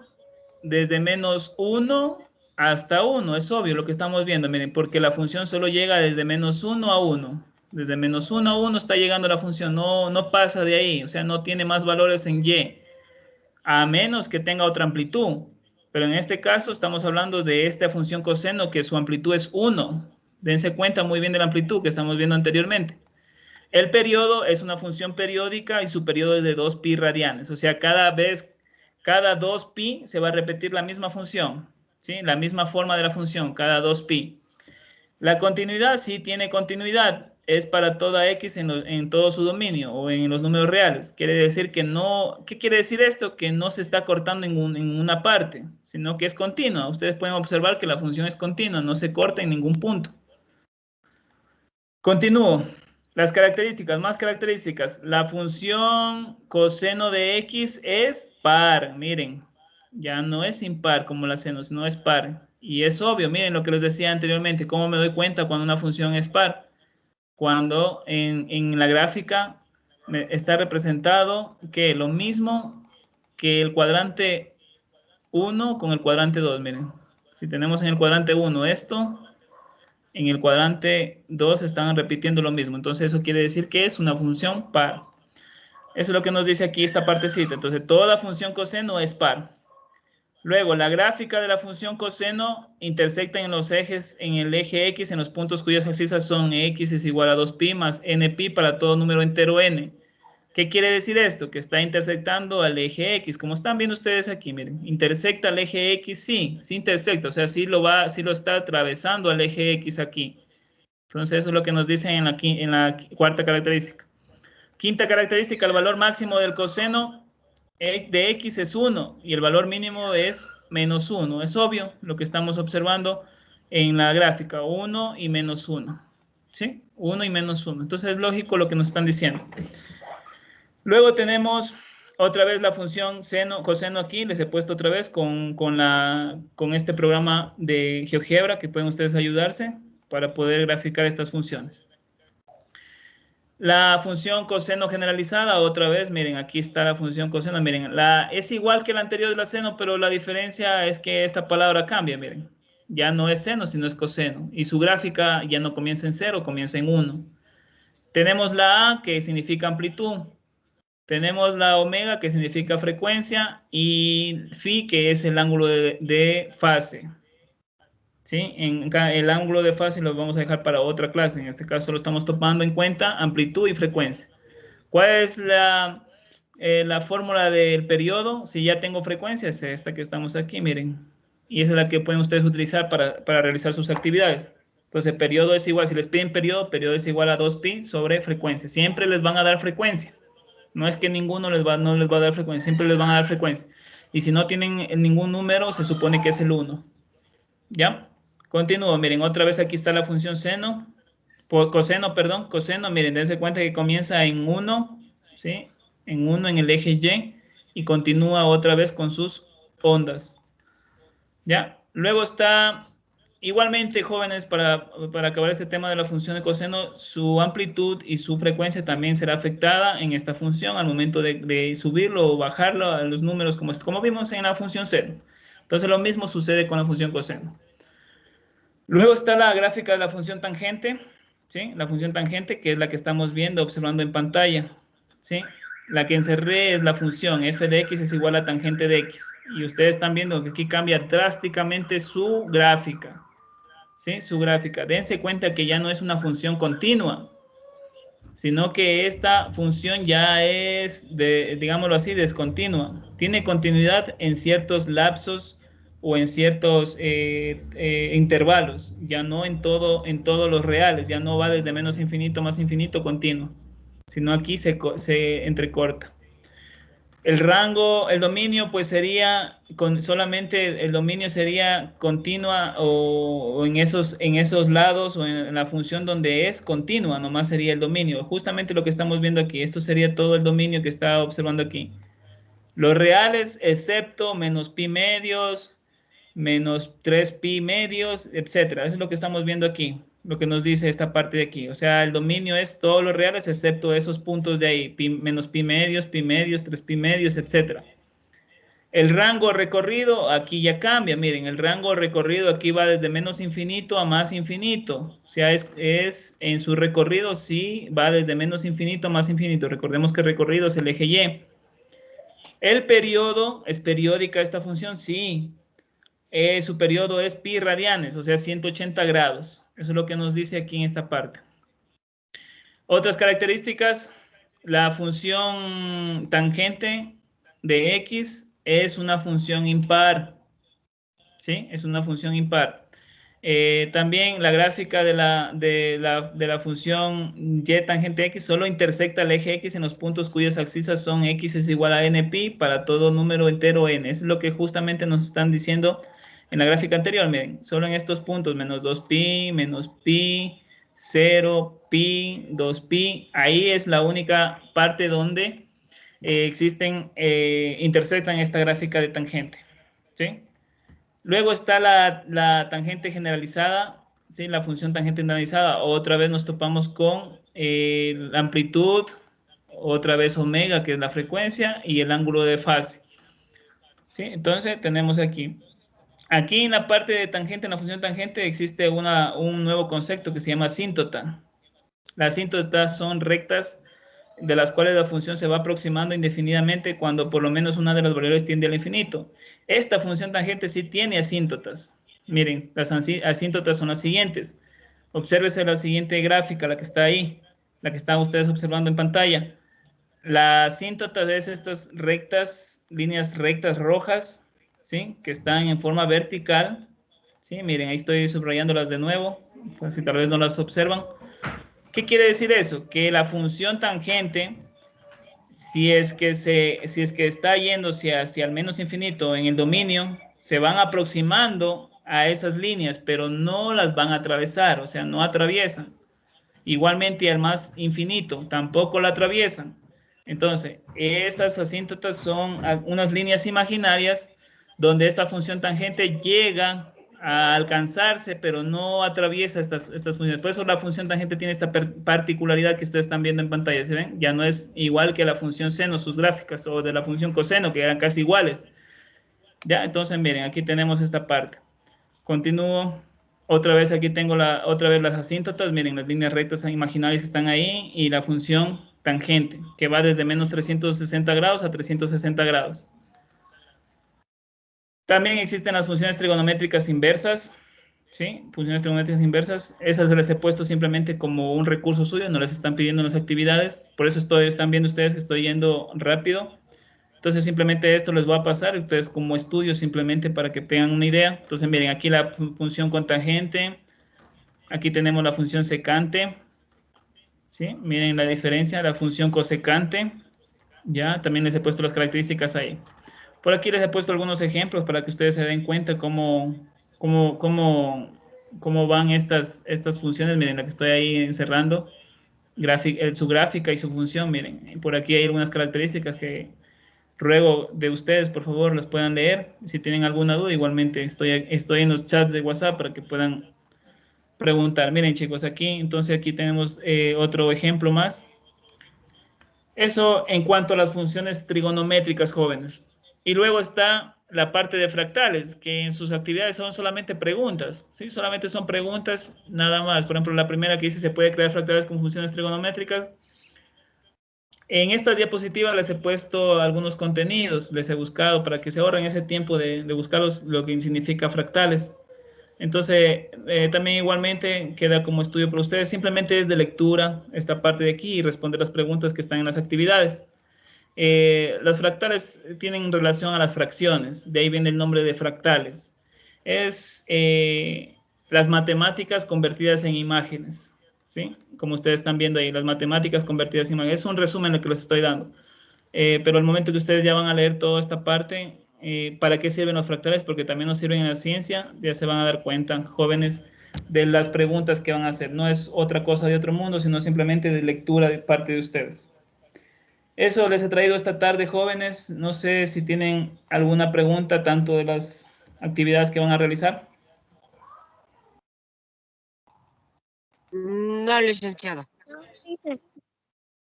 Desde menos 1 hasta 1. Es obvio lo que estamos viendo, miren, porque la función solo llega desde menos 1 a 1. Desde menos 1 a 1 está llegando la función, no pasa de ahí, o sea, no tiene más valores en y, a menos que tenga otra amplitud. Pero en este caso estamos hablando de esta función coseno que su amplitud es 1. Dense cuenta muy bien de la amplitud que estamos viendo anteriormente. El periodo es una función periódica y su periodo es de 2pi radianes. O sea, cada 2pi se va a repetir la misma función, ¿sí? La misma forma de la función, cada 2pi. La continuidad sí tiene continuidad, es para toda x en todo su dominio o en los números reales. Quiere decir que no, ¿qué quiere decir esto? Que no se está cortando en una parte, sino que es continua. Ustedes pueden observar que la función es continua, no se corta en ningún punto. Continúo. Las características, más características. La función coseno de x es par, miren. Ya no es impar como la seno, sino es par. Y es obvio, miren lo que les decía anteriormente, cómo me doy cuenta cuando una función es par. Cuando en la gráfica está representado que lo mismo que el cuadrante 1 con el cuadrante 2, miren. Si tenemos en el cuadrante 1 esto, en el cuadrante 2 están repitiendo lo mismo. Entonces eso quiere decir que es una función par. Eso es lo que nos dice aquí esta partecita. Entonces toda función coseno es par. Luego, la gráfica de la función coseno intersecta en los ejes, en el eje X, en los puntos cuyas abscisas son X es igual a 2pi más npi para todo número entero n. ¿Qué quiere decir esto? Que está intersectando al eje X. Como están viendo ustedes aquí, miren, intersecta al eje X, sí intersecta, o sea, sí lo está atravesando al eje X aquí. Entonces, eso es lo que nos dicen en la cuarta característica. Quinta característica, el valor máximo del coseno de x es 1 y el valor mínimo es menos 1. Es obvio lo que estamos observando en la gráfica, 1 y menos 1. ¿Sí? 1 y menos 1. Entonces es lógico lo que nos están diciendo. Luego tenemos otra vez la función coseno aquí. Les he puesto otra vez con este programa de GeoGebra que pueden ustedes ayudarse para poder graficar estas funciones. La función coseno generalizada, otra vez, miren, aquí está la función coseno, miren, es igual que la anterior de la seno, pero la diferencia es que esta palabra cambia, miren. Ya no es seno, sino es coseno. Y su gráfica ya no comienza en 0, comienza en 1. Tenemos la A, que significa amplitud. Tenemos la omega, que significa frecuencia, y phi, que es el ángulo de fase. ¿Sí? El ángulo de fase lo vamos a dejar para otra clase. En este caso lo estamos tomando en cuenta amplitud y frecuencia. ¿Cuál es la fórmula del periodo? Si ya tengo frecuencia, es esta que estamos aquí, miren. Y esa es la que pueden ustedes utilizar para realizar sus actividades. Entonces, periodo es igual, si les piden periodo es igual a 2pi sobre frecuencia. Siempre les van a dar frecuencia. No es que ninguno no les va a dar frecuencia, siempre les van a dar frecuencia. Y si no tienen ningún número, se supone que es el 1. ¿Ya? Continúo, miren, otra vez aquí está la función coseno, miren, dense cuenta que comienza en 1, ¿sí? En 1 en el eje y continúa otra vez con sus ondas. ¿Ya? Luego está, igualmente, jóvenes, para acabar este tema de la función de coseno, su amplitud y su frecuencia también será afectada en esta función al momento de subirlo o bajarlo a los números como vimos en la función seno. Entonces, lo mismo sucede con la función coseno. Luego está la gráfica de la función tangente, ¿sí? La función tangente, que es la que estamos viendo, observando en pantalla, ¿sí? La que encerré es la función f de x es igual a tangente de x. Y ustedes están viendo que aquí cambia drásticamente su gráfica, ¿sí? Su gráfica. Dense cuenta que ya no es una función continua, sino que esta función ya es, digámoslo así, descontinua. Tiene continuidad en ciertos lapsos o en ciertos intervalos, ya no en todos los reales, ya no va desde menos infinito más infinito continuo, sino aquí se entrecorta. El rango, el dominio, pues sería solamente el dominio sería continua o en esos lados o en la función donde es continua, nomás sería el dominio. Justamente lo que estamos viendo aquí, esto sería todo el dominio que está observando aquí. Los reales, excepto menos pi medios, menos 3pi medios, etcétera. Eso es lo que estamos viendo aquí, lo que nos dice esta parte de aquí. O sea, el dominio es todos los reales excepto esos puntos de ahí, menos pi medios, 3pi medios, etcétera. El rango recorrido aquí ya cambia. Miren, el rango recorrido aquí va desde menos infinito a más infinito. O sea, es en su recorrido sí va desde menos infinito a más infinito. Recordemos que el recorrido es el eje Y. El periodo, ¿es periódica esta función? Sí. Su periodo es pi radianes, o sea, 180 grados. Eso es lo que nos dice aquí en esta parte. Otras características, la función tangente de x es una función impar. ¿Sí? Es una función impar. También la gráfica de la función y tangente x solo intersecta el eje x en los puntos cuyas abscisas son x es igual a npi para todo número entero n. Eso es lo que justamente nos están diciendo en la gráfica anterior. Miren, solo en estos puntos, menos 2pi, menos pi, 0, pi, 2pi. Ahí es la única parte donde intersectan esta gráfica de tangente. ¿Sí? Luego está la tangente generalizada, ¿sí? La función tangente generalizada. Otra vez nos topamos con la amplitud, otra vez omega, que es la frecuencia, y el ángulo de fase. ¿Sí? Entonces tenemos aquí. Aquí en la parte de tangente, en la función tangente, existe un nuevo concepto que se llama asíntota. Las asíntotas son rectas de las cuales la función se va aproximando indefinidamente cuando por lo menos una de las variables tiende al infinito. Esta función tangente sí tiene asíntotas. Miren, las asíntotas son las siguientes. Obsérvese la siguiente gráfica, la que está ahí, la que están ustedes observando en pantalla. La asíntota es estas rectas, líneas rectas rojas, ¿sí? Que están en forma vertical. ¿Sí? Miren, ahí estoy subrayándolas de nuevo, pues si tal vez no las observan. ¿Qué quiere decir eso? Que la función tangente, si es que está yéndose hacia el menos infinito en el dominio, se van aproximando a esas líneas, pero no las van a atravesar, o sea, no atraviesan. Igualmente al más infinito, tampoco la atraviesan. Entonces, estas asíntotas son unas líneas imaginarias donde esta función tangente llega a alcanzarse, pero no atraviesa estas funciones. Por eso la función tangente tiene esta particularidad que ustedes están viendo en pantalla, ¿se ven? Ya no es igual que la función seno, sus gráficas, o de la función coseno, que eran casi iguales. Ya, entonces miren, aquí tenemos esta parte. Continúo. Otra vez aquí tengo otra vez las asíntotas. Miren, las líneas rectas imaginarias están ahí y la función tangente, que va desde menos 360 grados a 360 grados. También existen las funciones trigonométricas inversas, ¿sí? Funciones trigonométricas inversas. Esas les he puesto simplemente como un recurso suyo, no les están pidiendo en las actividades. Por eso están viendo ustedes que estoy yendo rápido. Entonces simplemente esto les voy a pasar, ustedes como estudio simplemente para que tengan una idea. Entonces miren, aquí la función cotangente, aquí tenemos la función secante, ¿sí? Miren la diferencia, la función cosecante, ya, también les he puesto las características ahí. Por aquí les he puesto algunos ejemplos para que ustedes se den cuenta cómo, cómo van estas funciones. Miren, la que estoy ahí encerrando, su gráfica y su función, miren. Por aquí hay algunas características que ruego de ustedes, por favor, las puedan leer. Si tienen alguna duda, igualmente estoy en los chats de WhatsApp para que puedan preguntar. Miren, chicos, aquí tenemos otro ejemplo más. Eso en cuanto a las funciones trigonométricas, jóvenes. Y luego está la parte de fractales, que en sus actividades son solamente preguntas, ¿sí? Solamente son preguntas, nada más. Por ejemplo, la primera que dice, ¿se puede crear fractales con funciones trigonométricas? En esta diapositiva les he puesto algunos contenidos, les he buscado para que se ahorren ese tiempo de buscar lo que significa fractales. Entonces, también igualmente queda como estudio para ustedes. Simplemente es de lectura esta parte de aquí y responder las preguntas que están en las actividades. Las fractales tienen relación a las fracciones, de ahí viene el nombre de fractales. Es las matemáticas convertidas en imágenes, ¿sí? Como ustedes están viendo ahí, las matemáticas convertidas en imágenes. Es un resumen lo que les estoy dando. Pero al momento que ustedes ya van a leer toda esta parte, ¿para qué sirven los fractales? Porque también nos sirven en la ciencia, ya se van a dar cuenta, jóvenes, de las preguntas que van a hacer. No es otra cosa de otro mundo, sino simplemente de lectura de parte de ustedes. Eso les he traído esta tarde, jóvenes. No sé si tienen alguna pregunta, tanto de las actividades que van a realizar. No, licenciado.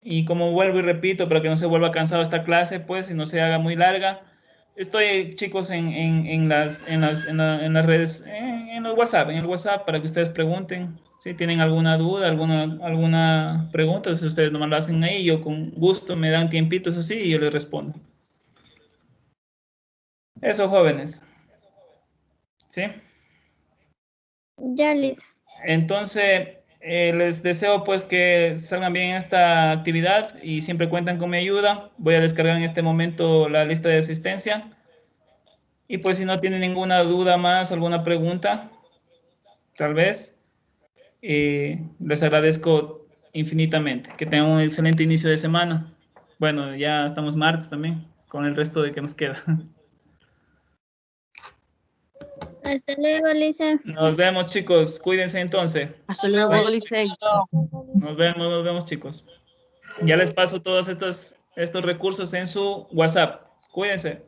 Y como vuelvo y repito, para que no se vuelva cansado esta clase, pues, y no se haga muy larga, estoy, chicos, en las redes, en el WhatsApp, para que ustedes pregunten. Si tienen alguna duda, alguna pregunta, si ustedes nomás lo hacen ahí, yo con gusto me dan tiempito, eso sí, y yo les respondo. Eso, jóvenes. ¿Sí? Ya, Lisa. Entonces, les deseo pues que salgan bien en esta actividad y siempre cuentan con mi ayuda. Voy a descargar en este momento la lista de asistencia. Y pues si no tienen ninguna duda más, alguna pregunta, tal vez, les agradezco infinitamente. Que tengan un excelente inicio de semana. Bueno, ya estamos martes también, con el resto de que nos queda. Hasta luego, Lisa. Nos vemos, chicos. Cuídense entonces. Hasta luego, Bye. Licey. Nos vemos, chicos. Ya les paso todos estos recursos en su WhatsApp. Cuídense.